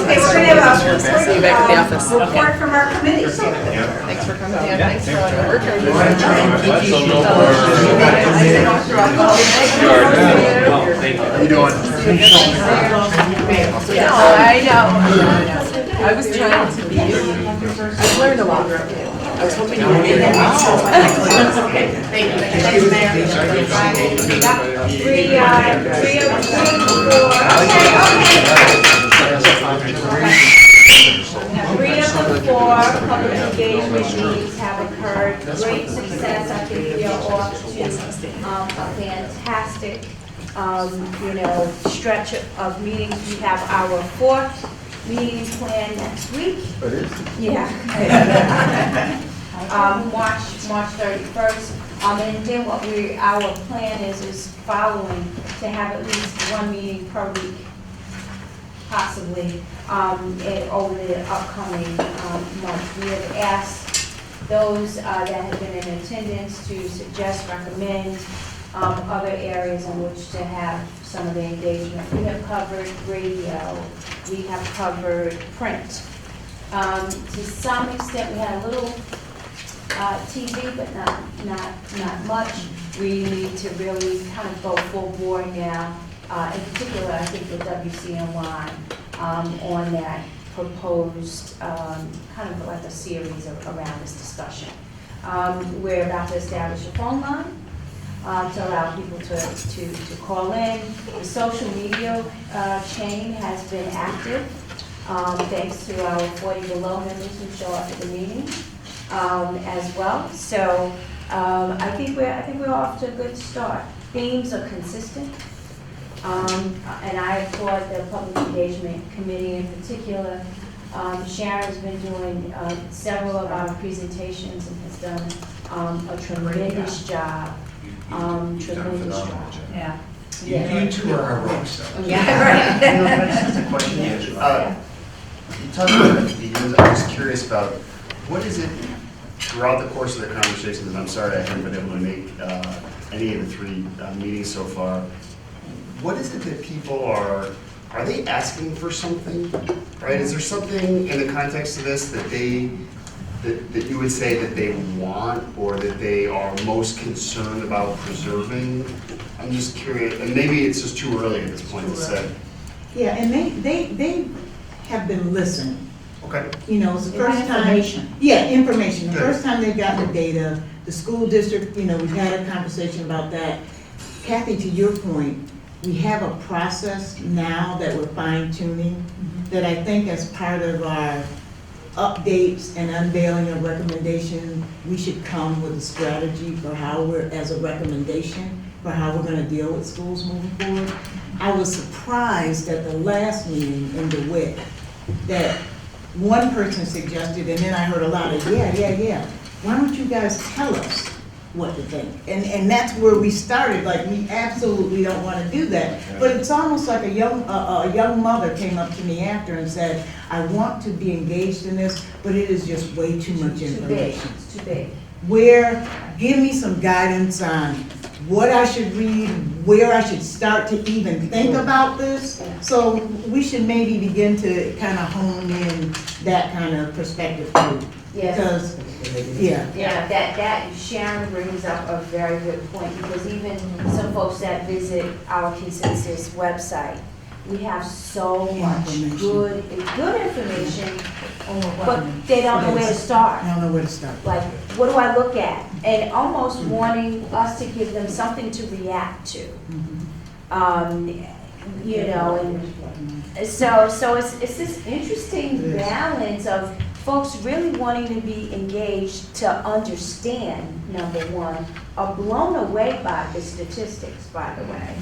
Okay, we're going to have a report from our committee. Thanks for coming down. Thanks for all your work. You want to try and keep these people? How you doing? I know. I was trying to be you. I've learned a lot from you. I was hoping you would be there. Okay, thank you. Thanks, Mayor. 302, 4. Okay. public engagement meetings have occurred, great success. I think we are off to a fantastic, stretch of meetings. We have our 4th meeting planned next week. It is? Yeah. March 31st. And then our plan is following to have at least 1 meeting per week, possibly, over the upcoming months. We have asked those that have been in attendance to suggest, recommend other areas in which to have some of the engagement. We have covered radio, we have covered print. To some extent, we had a little TV, but not much. We need to really kind of go full bore now. In particular, I think the WCNY on that proposed kind of like a series around this discussion. We're about to establish a phone line to allow people to call in. The social media chain has been active thanks to our 40 Below members who show up at the meeting as well. So I think we're off to a good start. Themes are consistent. And I applaud the Public Engagement Committee in particular. Sharon's been doing several of our presentations and has done a tremendous job. Tremendous job. Yeah. You two are our rock stars. Yeah, right. That's the question is, you talked about themes. I'm just curious about, what is it throughout the course of the conversations, and I'm sorry I haven't been able to make any of the 3 meetings so far, what is it that people are they asking for something, right? Is there something in the context of this that that you would say that they want, or that they are most concerned about preserving? I'm just curious, and maybe it's just too early at this point to say. Yeah, and they have been listening. Okay. It's the first time. Information. Yeah, information. The Good. first time they've gotten the data, the school district, we've had a conversation about that. Kathy, to your point, we have a process now that we're fine tuning, that I think as part of our updates and unveiling of recommendation, we should come with a strategy for how as a recommendation, for how we're gonna deal with schools moving forward. I was surprised at the last meeting in DeWitt that one person suggested, and then I heard a lot of, yeah. Why don't you guys tell us what to think? And that's where we started, like, we absolutely don't want to do that. But it's almost like a young mother came up to me after and said, I want to be engaged in this, but it is just way too much information. It's too big. Give me some guidance on what I should read, where I should start to even think about this. So we should maybe begin to kind of hone in that kind of perspective too. Yes. Because, yeah. Yeah, that Sharon brings up a very good point, because even some folks that visit our Consensus website, we have so much good information, but they don't know where to start. I don't know where to start. Like, what do I look at? And almost wanting us to give them something to react to. And so it's this interesting balance of folks really wanting to be engaged to understand, number one, are blown away by the statistics, by the way.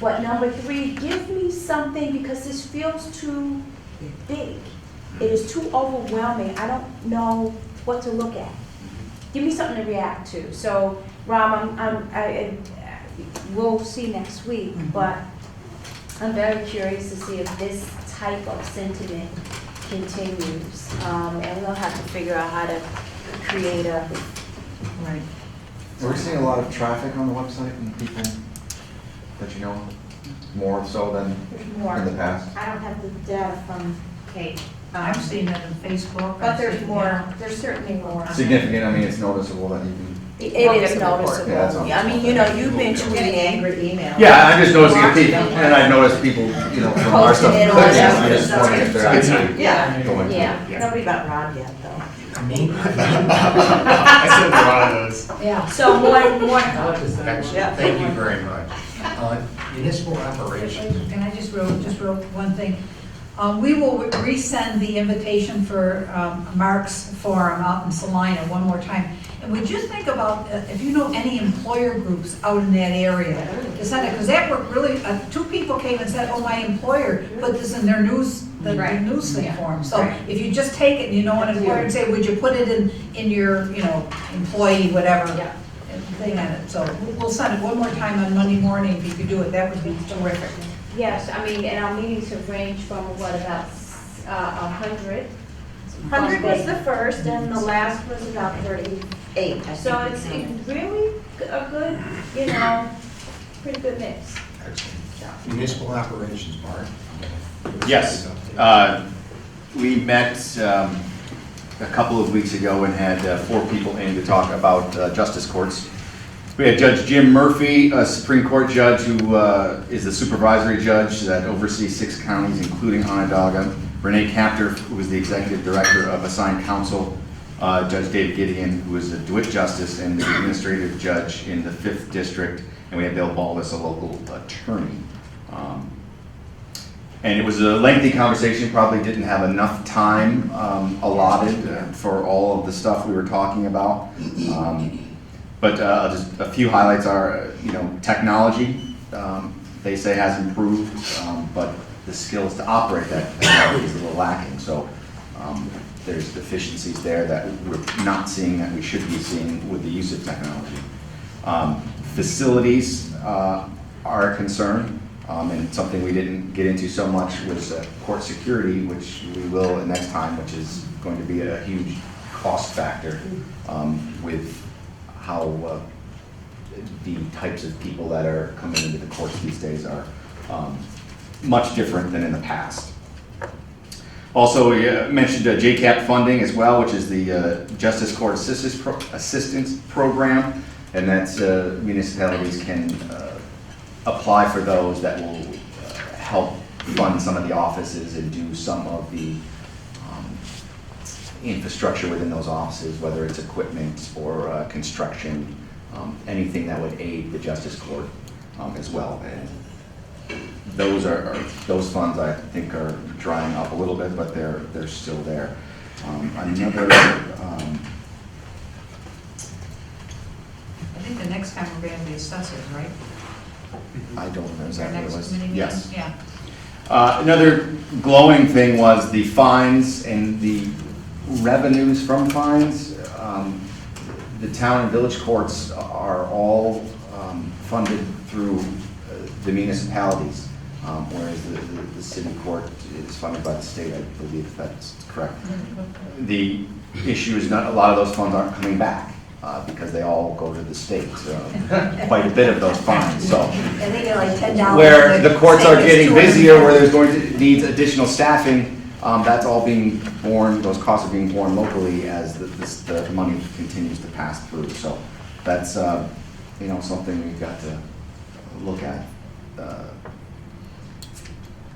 But number 3, give me something, because this feels too big. It is too overwhelming. I don't know what to look at. Give me something to react to. So, Rob, we'll see next week, but I'm very curious to see if this type of sentiment continues, and we'll have to figure out how to create a. Right. Are we seeing a lot of traffic on the website and people that you know, more so than More. in the past? I don't have the data from Kate. I've seen it on Facebook. But there's more, there's certainly more. Significant, I mean, it's noticeable that you can. It is noticeable. Yeah, that's all. I mean, you've been Getting tweeting. angry email. Yeah, I'm just noticing if people, and I've noticed people, from our stuff. Posting it on I'm there. just wondering if they're actually Yeah. going through it. Yeah. Nobody about Rob yet, though. Me? I sent a lot of those. Yeah. So more. Excellent, thank you very much. Municipal operations. And I just wrote one thing. We will resend the invitation for Mark's Forum out in Salina one more time. And would you think about, if you know any employer groups out in that area, to send it, because that worked really, 2 people came and said, oh, my employer put this in their news, the news thing for them. So if you just take it and you know an employer and say, would you put it in your, employee, whatever, thing on it. So we'll send it one more time on Monday morning. If you could do it, that would be terrific. Yes, I mean, and our meetings have ranged from about 100. 100 was the first, and the last was about 38. So it's really a good, pretty good mix. Municipal operations, Mark. Yes. We met a couple of weeks ago and had 4 people in to talk about justice courts. We had Judge Jim Murphy, a Supreme Court judge who is the supervisory judge that oversees 6 counties, including Onondaga. Renee Capter, who was the executive director of assigned counsel. Judge David Gideon, who is a DeWitt justice and the administrative judge in the 5th district. And we had Bill Baldus, a local attorney. And it was a lengthy conversation, probably didn't have enough time allotted for all of the stuff we were talking about. But just a few highlights are, technology, they say has improved, but the skills to operate that technology is a little lacking. So there's deficiencies there that we're not seeing that we should be seeing with the use of technology. Facilities are a concern, and something we didn't get into so much was court security, which we will next time, which is going to be a huge cost factor with how the types of people that are coming into the courts these days are much different than in the past. Also, we mentioned JCAP funding as well, which is the Justice Court Assistance Program, and that's municipalities can apply for those that will help fund some of the offices and do some of the infrastructure within those offices, whether it's equipment or construction, anything that would aid the Justice Court as well. And those funds I think are drying up a little bit, but they're still there. Another. I think the next time we're going to be assessors, right? I don't know exactly what it was. Committee Yes. meeting? Yeah. Another glowing thing was the fines and the revenues from fines. The town and village courts are all funded through the municipalities, whereas the city court is funded by the state. I believe that's correct. The issue is not a lot of those funds aren't coming back. Because they all go to the state, quite a bit of those fines. So, And they get like $10. where the courts are getting busier, where there's going to need additional staffing, that's all being borne. Those costs are being borne locally as the money continues to pass through. So, that's something we've got to look at.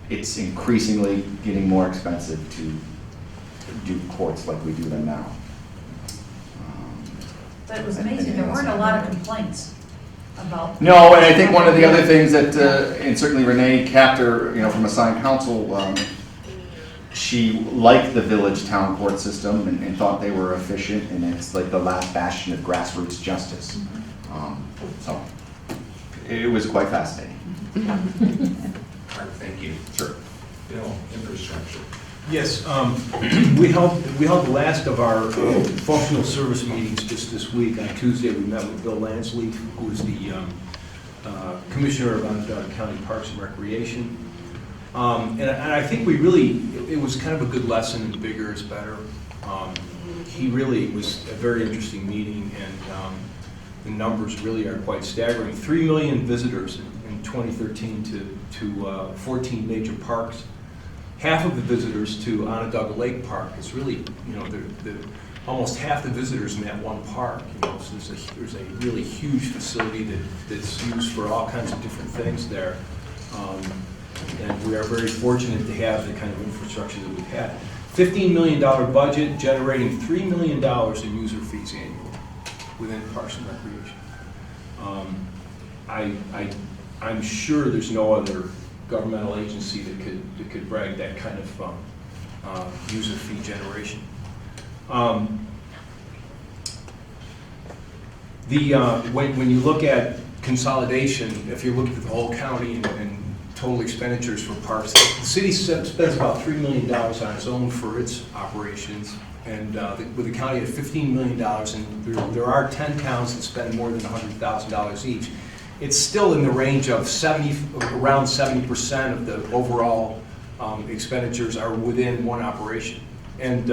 It's increasingly getting more expensive to do courts like we do them now. But it was amazing, there weren't a lot of complaints about. No, and I think one of the other things that, and certainly Renee Capter, from assigned counsel, she liked the village town court system and thought they were efficient, and it's like the last bastion of grassroots justice. So it was quite fascinating. Mark, thank you. Sure. Bill, infrastructure. Yes, we held the last of our functional service meetings just this week. On Tuesday, we met with Bill Lansley, who is the Commissioner of Onondaga County Parks and Recreation. And I think it was kind of a good lesson in bigger is better. He really was a very interesting meeting, and the numbers really are quite staggering. 3 million visitors in 2013 to 14 major parks. Half of the visitors to Onondaga Lake Park is really, almost half the visitors in that one park. So there's a really huge facility that's used for all kinds of different things there. And we are very fortunate to have the kind of infrastructure that we've had. $15 million budget, generating $3 million in user fees annually within Parks and Recreation. I'm sure there's no other governmental agency that could brag that kind of user fee generation. When you look at consolidation, if you look at the whole county and total expenditures for parks, the city spends about $3 million on its own for its operations, and with the county at $15 million, and there are 10 towns that spend more than $100,000 each. It's still in the range of around 70% of the overall expenditures are within one operation. And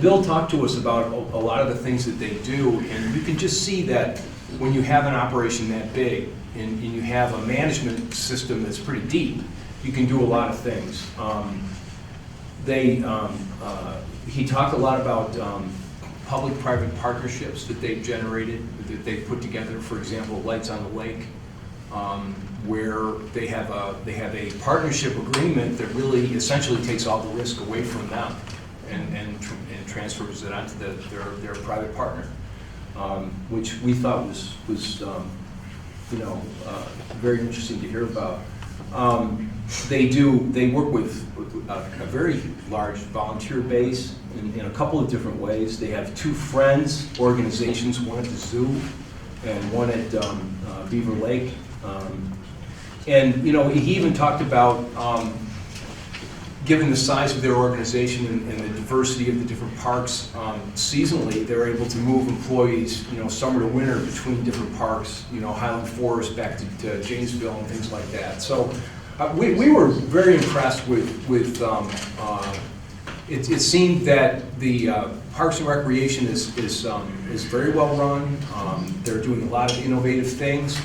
Bill talked to us about a lot of the things that they do, and you can just see that when you have an operation that big and you have a management system that's pretty deep, you can do a lot of things. He talked a lot about public-private partnerships that they've generated, that they've put together. For example, Lights on the Lake, where they have a partnership agreement that really essentially takes all the risk away from them and transfers it onto their private partner, which we thought was very interesting to hear about. They work with a very large volunteer base in a couple of different ways. They have 2 Friends organizations, one at the zoo and one at Beaver Lake. And he even talked about given the size of their organization and the diversity of the different parks, seasonally, they're able to move employees, summer to winter between different parks, Highland Forest back to Janesville and things like that. So we were very impressed with it seemed that the Parks and Recreation is very well run. They're doing a lot of innovative things,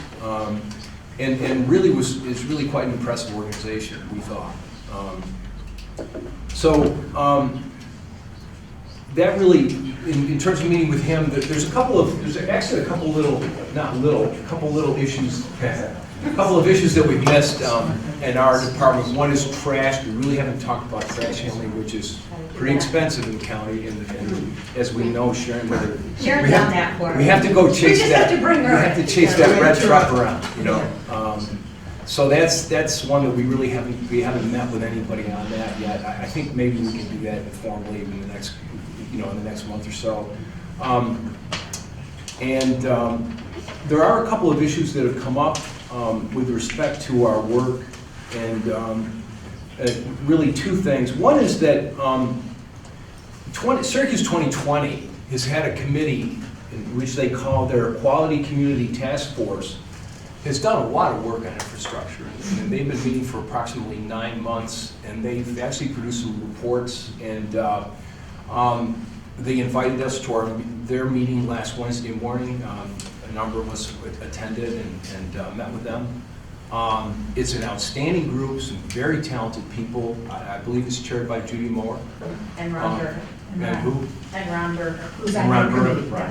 and really is really quite an impressive organization, we thought. That really, in terms of meeting with him, there's actually a couple little issues, a couple of issues that we've missed in our department. One is trash. We really haven't talked about trash handling, which is pretty expensive in the county, and as we know, Sharon, Sharon's on that for us. we have to go chase that. have to bring her We have to chase that red truck around, So that's one that we really haven't met with anybody on that yet. I think maybe we can do that informally in the next, in the next month or so. There are a couple of issues that have come up with respect to our work, and really 2 things. One is that Syracuse 2020 has had a committee in which they call their Quality Community Task Force, has done a lot of work on infrastructure, and they've been meeting for approximately 9 months, and they've actually produced some reports, and they invited us to their meeting last Wednesday morning. A number of us attended and met with them. It's an outstanding group, some very talented people. I believe it's chaired by Judy Moore. And Ron Burke. And who? And Ron Burke.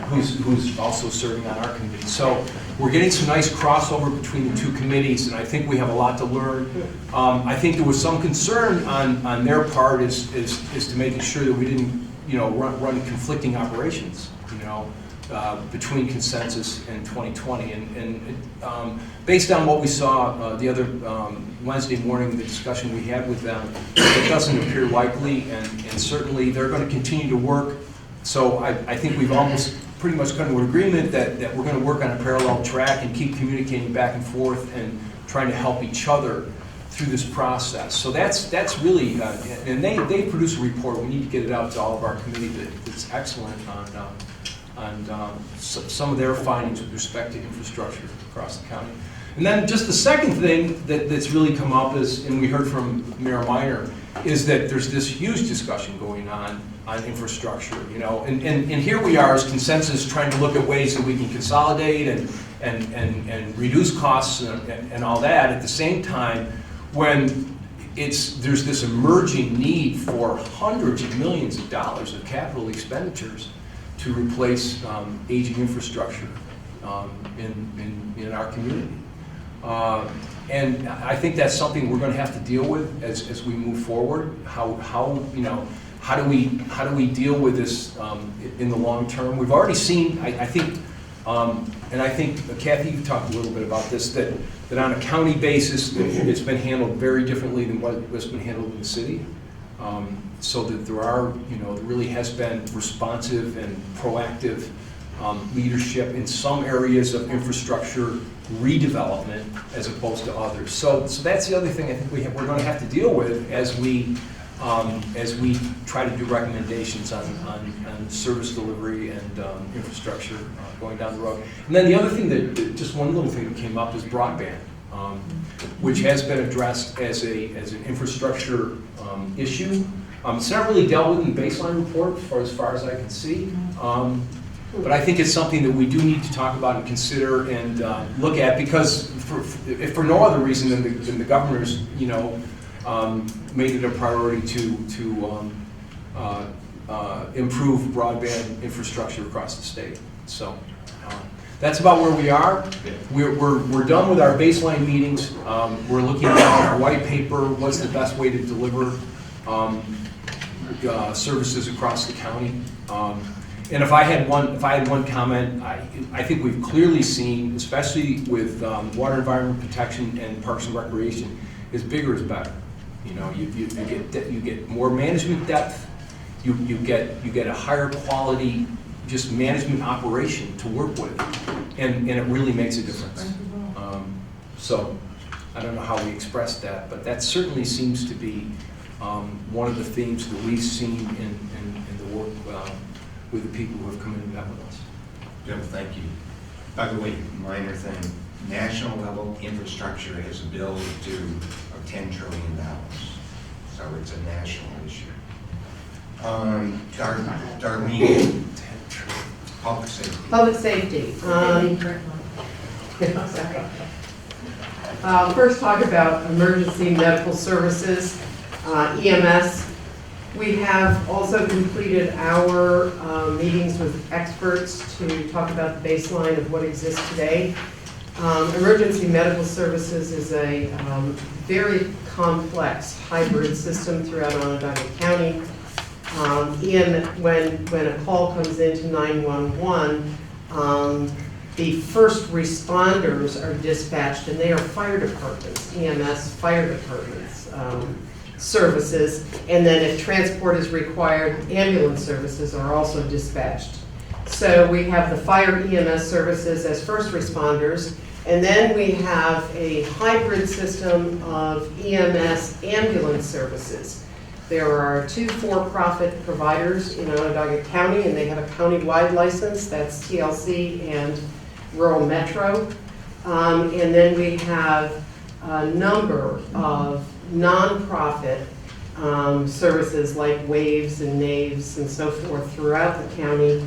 Who's also serving on our committee. So we're getting some nice crossover between the 2 committees, and I think we have a lot to learn. I think there was some concern on their part is to making sure that we didn't, run conflicting operations, between Consensus and 2020. And based on what we saw the other Wednesday morning, the discussion we had with them, it doesn't appear likely, and certainly they're going to continue to work. So I think we've almost pretty much come to an agreement that we're going to work on a parallel track and keep communicating back and forth and trying to help each other through this process. So that's really, and they produce a report. We need to get it out to all of our committee that's excellent on some of their findings with respect to infrastructure across the county. And then just the second thing that's really come up is, and we heard from Mayor Minor, is that there's this huge discussion going on infrastructure, and here we are as Consensus trying to look at ways that we can consolidate and reduce costs and all that at the same time when there's this emerging need for hundreds of millions of dollars of capital expenditures to replace aging infrastructure in our community. And I think that's something we're going to have to deal with as we move forward. How do we deal with this in the long term? We've already seen, I think And I think, Kathy, you talked a little bit about this, that on a county basis, it's been handled very differently than what's been handled in the city. So that there really has been responsive and proactive leadership in some areas of infrastructure redevelopment as opposed to others. So that's the other thing I think we're going to have to deal with as we try to do recommendations on service delivery and infrastructure going down the road. And then the other thing just one little thing that came up is broadband, which has been addressed as an infrastructure issue. It's not really dealt with in the baseline report as far as I can see. But I think it's something that we do need to talk about and consider and look at, because if for no other reason than the governor's, made it a priority to improve broadband infrastructure across the state. So that's about where we are. We're done with our baseline meetings. We're looking at our white paper. What's the best way to deliver services across the county? And if I had one comment, I think we've clearly seen, especially with water environment protection and parks and recreation, is bigger is better. You get more management depth. You get a higher quality just management operation to work with, and it really makes a difference. So I don't know how we express that, but that certainly seems to be one of the themes that we've seen in the work with the people who have come in and met with us. Jim, thank you. By the way, minor thing, national level infrastructure has a bill due of $10 trillion. So it's a national issue. Darlene, public safety. Public safety. First talk about emergency medical services, EMS. We have also completed our meetings with experts to talk about the baseline of what exists today. Emergency medical services is a very complex hybrid system throughout Onondaga County. When a call comes into 911, the first responders are dispatched, and they are fire departments, EMS fire departments services, and then if transport is required, ambulance services are also dispatched. So we have the fire EMS services as first responders, and then we have a hybrid system of EMS ambulance services. There are 2 for-profit providers in Onondaga County, and they have a county-wide license, that's TLC and Rural Metro. And then we have a number of nonprofit services like Waves and Naves and so forth throughout the county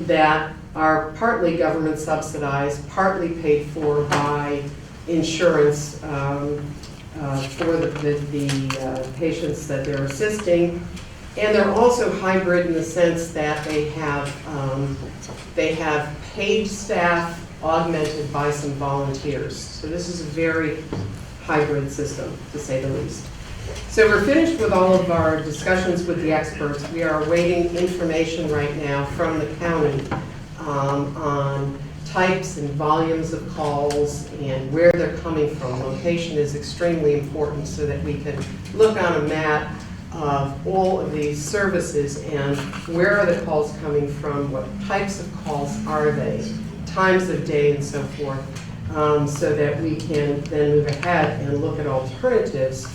that are partly government subsidized, partly paid for by insurance for the patients that they're assisting. And they're also hybrid in the sense that they have paid staff augmented by some volunteers. So this is a very hybrid system, to say the least. So we're finished with all of our discussions with the experts. We are awaiting information right now from the county on types and volumes of calls and where they're coming from. Location is extremely important so that we can look on a map of all of these services and where are the calls coming from, what types of calls are they, times of day and so forth, so that we can then move ahead and look at alternatives,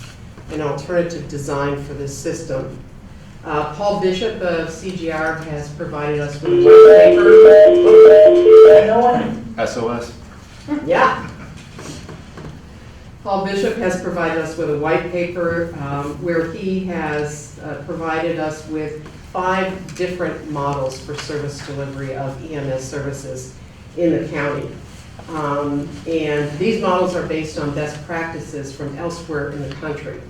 an alternative design for this system. Paul Bishop of CGR has provided us with a white paper. SOS. Yeah. Paul Bishop has provided us with a white paper where he has provided us with 5 different models for service delivery of EMS services in the county. And these models are based on best practices from elsewhere in the country.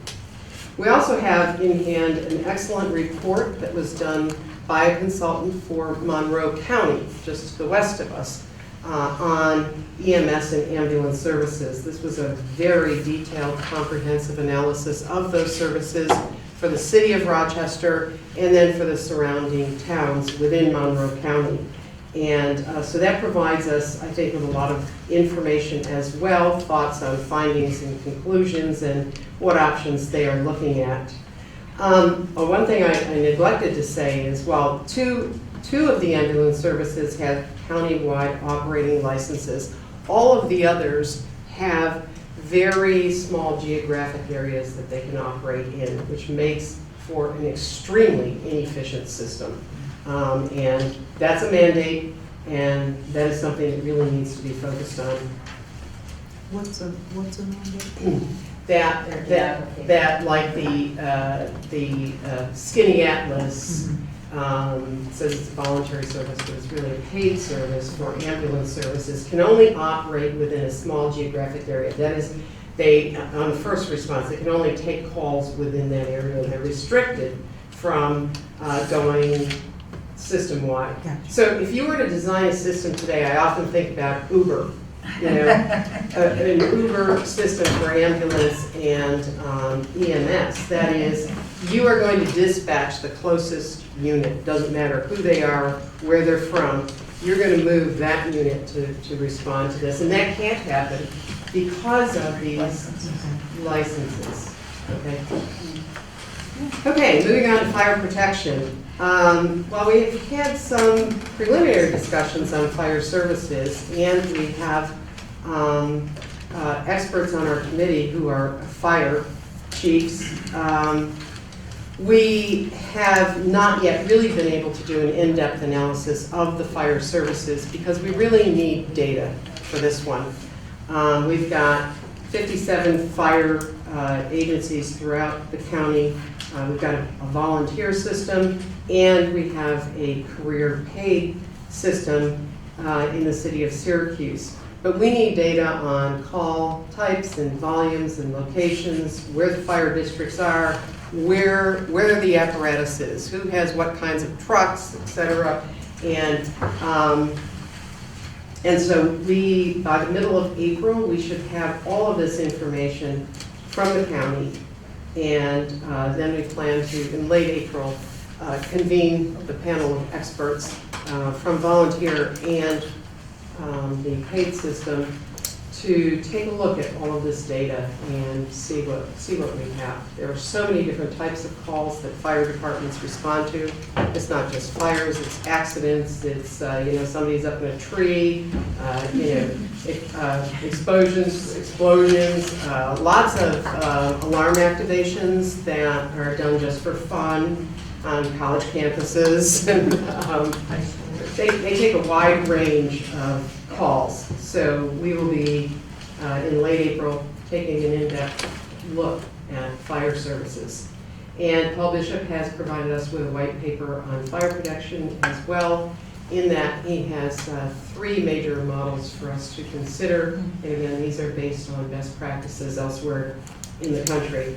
We also have in hand an excellent report that was done by a consultant for Monroe County, just to the west of us, on EMS and ambulance services. This was a very detailed, comprehensive analysis of those services for the city of Rochester and then for the surrounding towns within Monroe County. And so that provides us, I think, with a lot of information as well, thoughts on findings and conclusions and what options they are looking at. One thing I neglected to say is, while two of the ambulance services have county-wide operating licenses, all of the others have very small geographic areas that they can operate in, which makes for an extremely inefficient system. And that's a mandate, and that is something that really needs to be focused on. What's a mandate? That like the Skinny Atlas says it's a voluntary service, but it's really a paid service for ambulance services, can only operate within a small geographic area. That is, on the first response, they can only take calls within that area, and they're restricted from going system-wide. Gotcha. So if you were to design a system today, I often think about Uber, an Uber system for ambulance and EMS. That is, you are going to dispatch the closest unit. Doesn't matter who they are, where they're from. You're going to move that unit to respond to this. And that can't happen because of these licenses. Okay, moving on to fire protection. Well, we've had some preliminary discussions on fire services, and we have experts on our committee who are fire chiefs. We have not yet really been able to do an in-depth analysis of the fire services because we really need data for this one. We've got 57 fire agencies throughout the county. We've got a volunteer system, and we have a career paid system in the city of Syracuse. But we need data on call types and volumes and locations, where the fire districts are, where the apparatus is, who has what kinds of trucks, et cetera. And so by the middle of April, we should have all of this information from the county. And then we plan to, in late April, convene the panel of experts from volunteer and the paid system to take a look at all of this data and see what we have. There are so many different types of calls that fire departments respond to. It's not just fires, it's accidents, it's somebody's up in a tree, explosions, lots of alarm activations that are done just for fun on college campuses. They take a wide range of calls. So we will be, in late April, taking an in-depth look at fire services. And Paul Bishop has provided us with a white paper on fire protection as well. In that, he has 3 major models for us to consider. And again, these are based on best practices elsewhere in the country.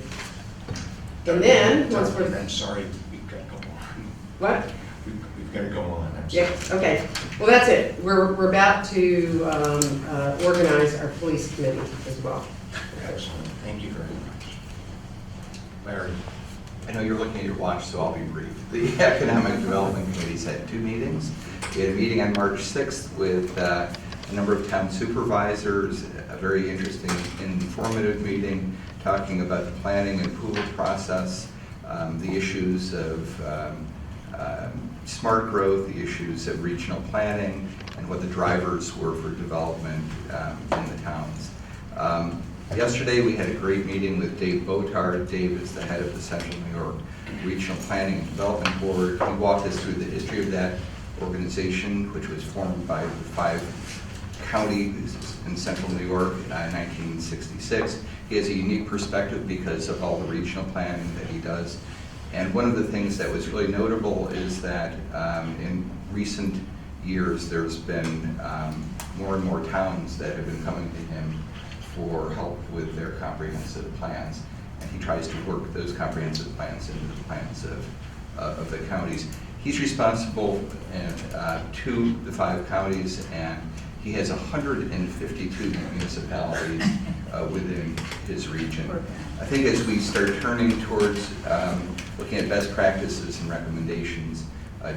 And then, once we're... I'm sorry, we've got to go on. What? We've got to go on, I'm sorry. Yeah, okay. Well, that's it. We're about to organize our police committee as well. Excellent, thank you very much. Larry? I know you're looking at your watch, so I'll be brief. The Economic Development Committee's had 2 meetings. We had a meeting on March 6th with a number of town supervisors, a very interesting and informative meeting talking about the planning and approval process, the issues of smart growth, the issues of regional planning, and what the drivers were for development in the towns. Yesterday, we had a great meeting with Dave Botard. Dave is the head of the Central New York Regional Planning and Development Board. He walked us through the history of that organization, which was formed by the 5 counties in Central New York in 1966. He has a unique perspective because of all the regional planning that he does. And one of the things that was really notable is that in recent years, there's been more and more towns that have been coming to him for help with their comprehensive plans. And he tries to work those comprehensive plans into the plans of the counties. He's responsible to the 5 counties, and he has 152 municipalities within his region. I think as we start turning towards looking at best practices and recommendations,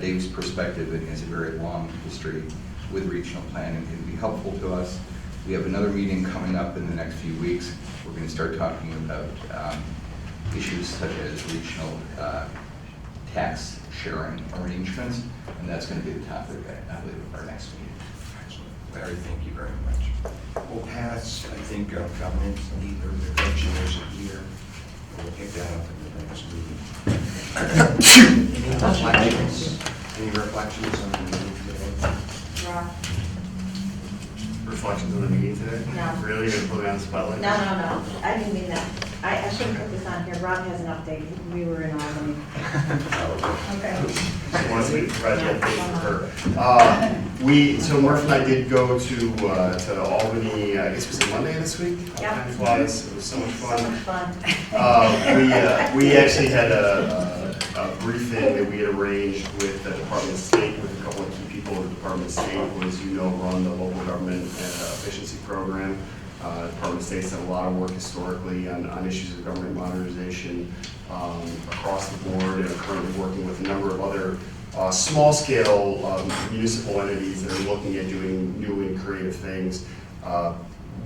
Dave's perspective and has a very long history with regional planning can be helpful to us. We have another meeting coming up in the next few weeks. We're going to start talking about issues such as regional tax sharing arrangements, and that's going to be the topic, I believe, of our next meeting. Excellent. Larry, thank you very much. We'll pass, I think, governance, either the commissioners are here. We'll pick that up in the next meeting. Any reflections? Any reflections on the meeting today? Rob? Reflections on the meeting today? No. Really, you're gonna put me on the spotlight? No, I didn't mean that. I shouldn't put this on here. Rob has an update. We were in Albany. Okay. She wants me to provide the update for her. So Murph and I did go to Albany, I guess it was Monday this week? Yep. Time flies, it was so much fun. So much fun. We actually had a briefing that we had arranged with the Department of State, with a couple of key people at the Department of State, who, as you know, run the local government efficiency program. Department of State's done a lot of work historically on issues of government modernization across the board, and are currently working with a number of other small-scale municipal entities that are looking at doing new and creative things.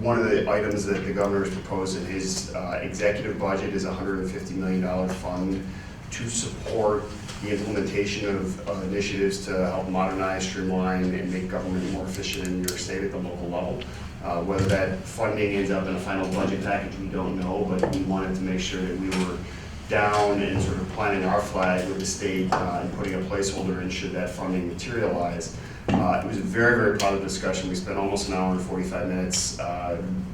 One of the items that the governor has proposed in his executive budget is a $150 million fund to support the implementation of initiatives to help modernize, streamline, and make government more efficient in New York State at the local level. Whether that funding ends up in a final budget package, we don't know, but we wanted to make sure that we were down and sort of planting our flag with the state and putting a placeholder in should that funding materialize. It was a very, very positive discussion. We spent almost an hour and 45 minutes.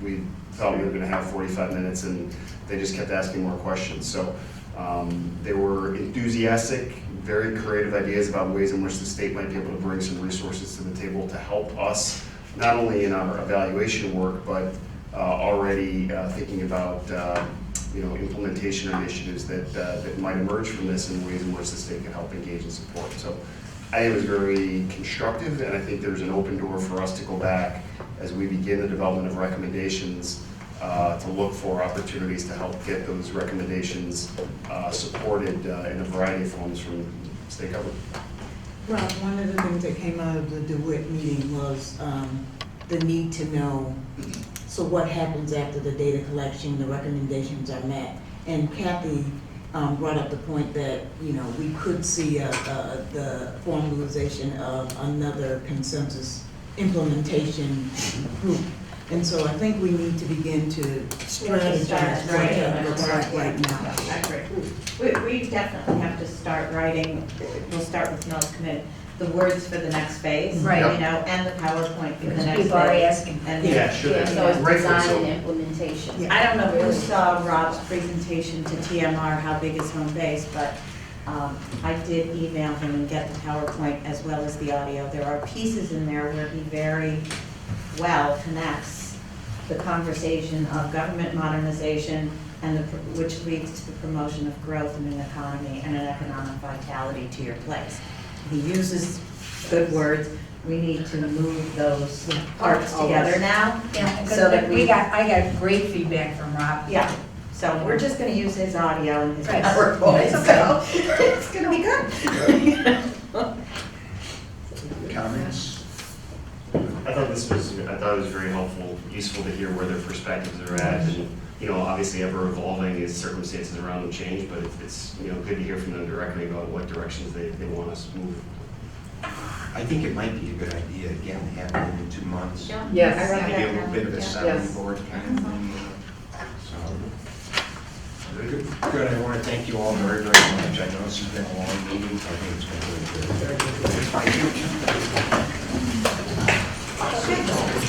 We thought we were going to have 45 minutes, and they just kept asking more questions. So they were enthusiastic, very creative ideas about ways in which the state might be able to bring some resources to the table to help us, not only in our evaluation work, but already thinking about implementation initiatives that might emerge from this in ways in which the state can help engage and support. So I think it was very constructive, and I think there's an open door for us to go back as we begin the development of recommendations to look for opportunities to help get those recommendations supported in a variety of forms from state government. Well, one of the things that came out of the DeWitt meeting was the need to know, so what happens after the data collection, the recommendations are met? And Kathy brought up the point that, we could see the formalization of another consensus implementation group. And so I think we need to begin to strategize what that looks like right now. I agree. We definitely have to start writing, we'll start with Mel's commit, the words for the next phase. Right. And the PowerPoint for the next phase. People are asking. And Sure. So it's Right, design so- and implementation. I don't know who saw Rob's presentation to TMR, how big is home base, but I did email him and get the PowerPoint as well as the audio. There are pieces in there where he very well connects the conversation of government modernization and which leads to the promotion of growth in an economy and an economic vitality to your place. He uses good words. We need to move those parts together now. Yeah, so that I got great feedback from Rob. Yeah, so we're just gonna use his audio and his Right. PowerPoint, It's so it's gonna be good. Comments? I thought it was very helpful, useful to hear where their perspectives are at, and, obviously ever evolving as circumstances around them change, but it's good to hear from them directly about what directions they want us to move. I think it might be a good idea, again, to have it in 2 months. Yes. I read Maybe a that little now. bit of a Yeah. sounding board kind of thing. So, good. I want to thank you all very, very much. I know this has been a long meeting, so I think it's been really good. Thank you.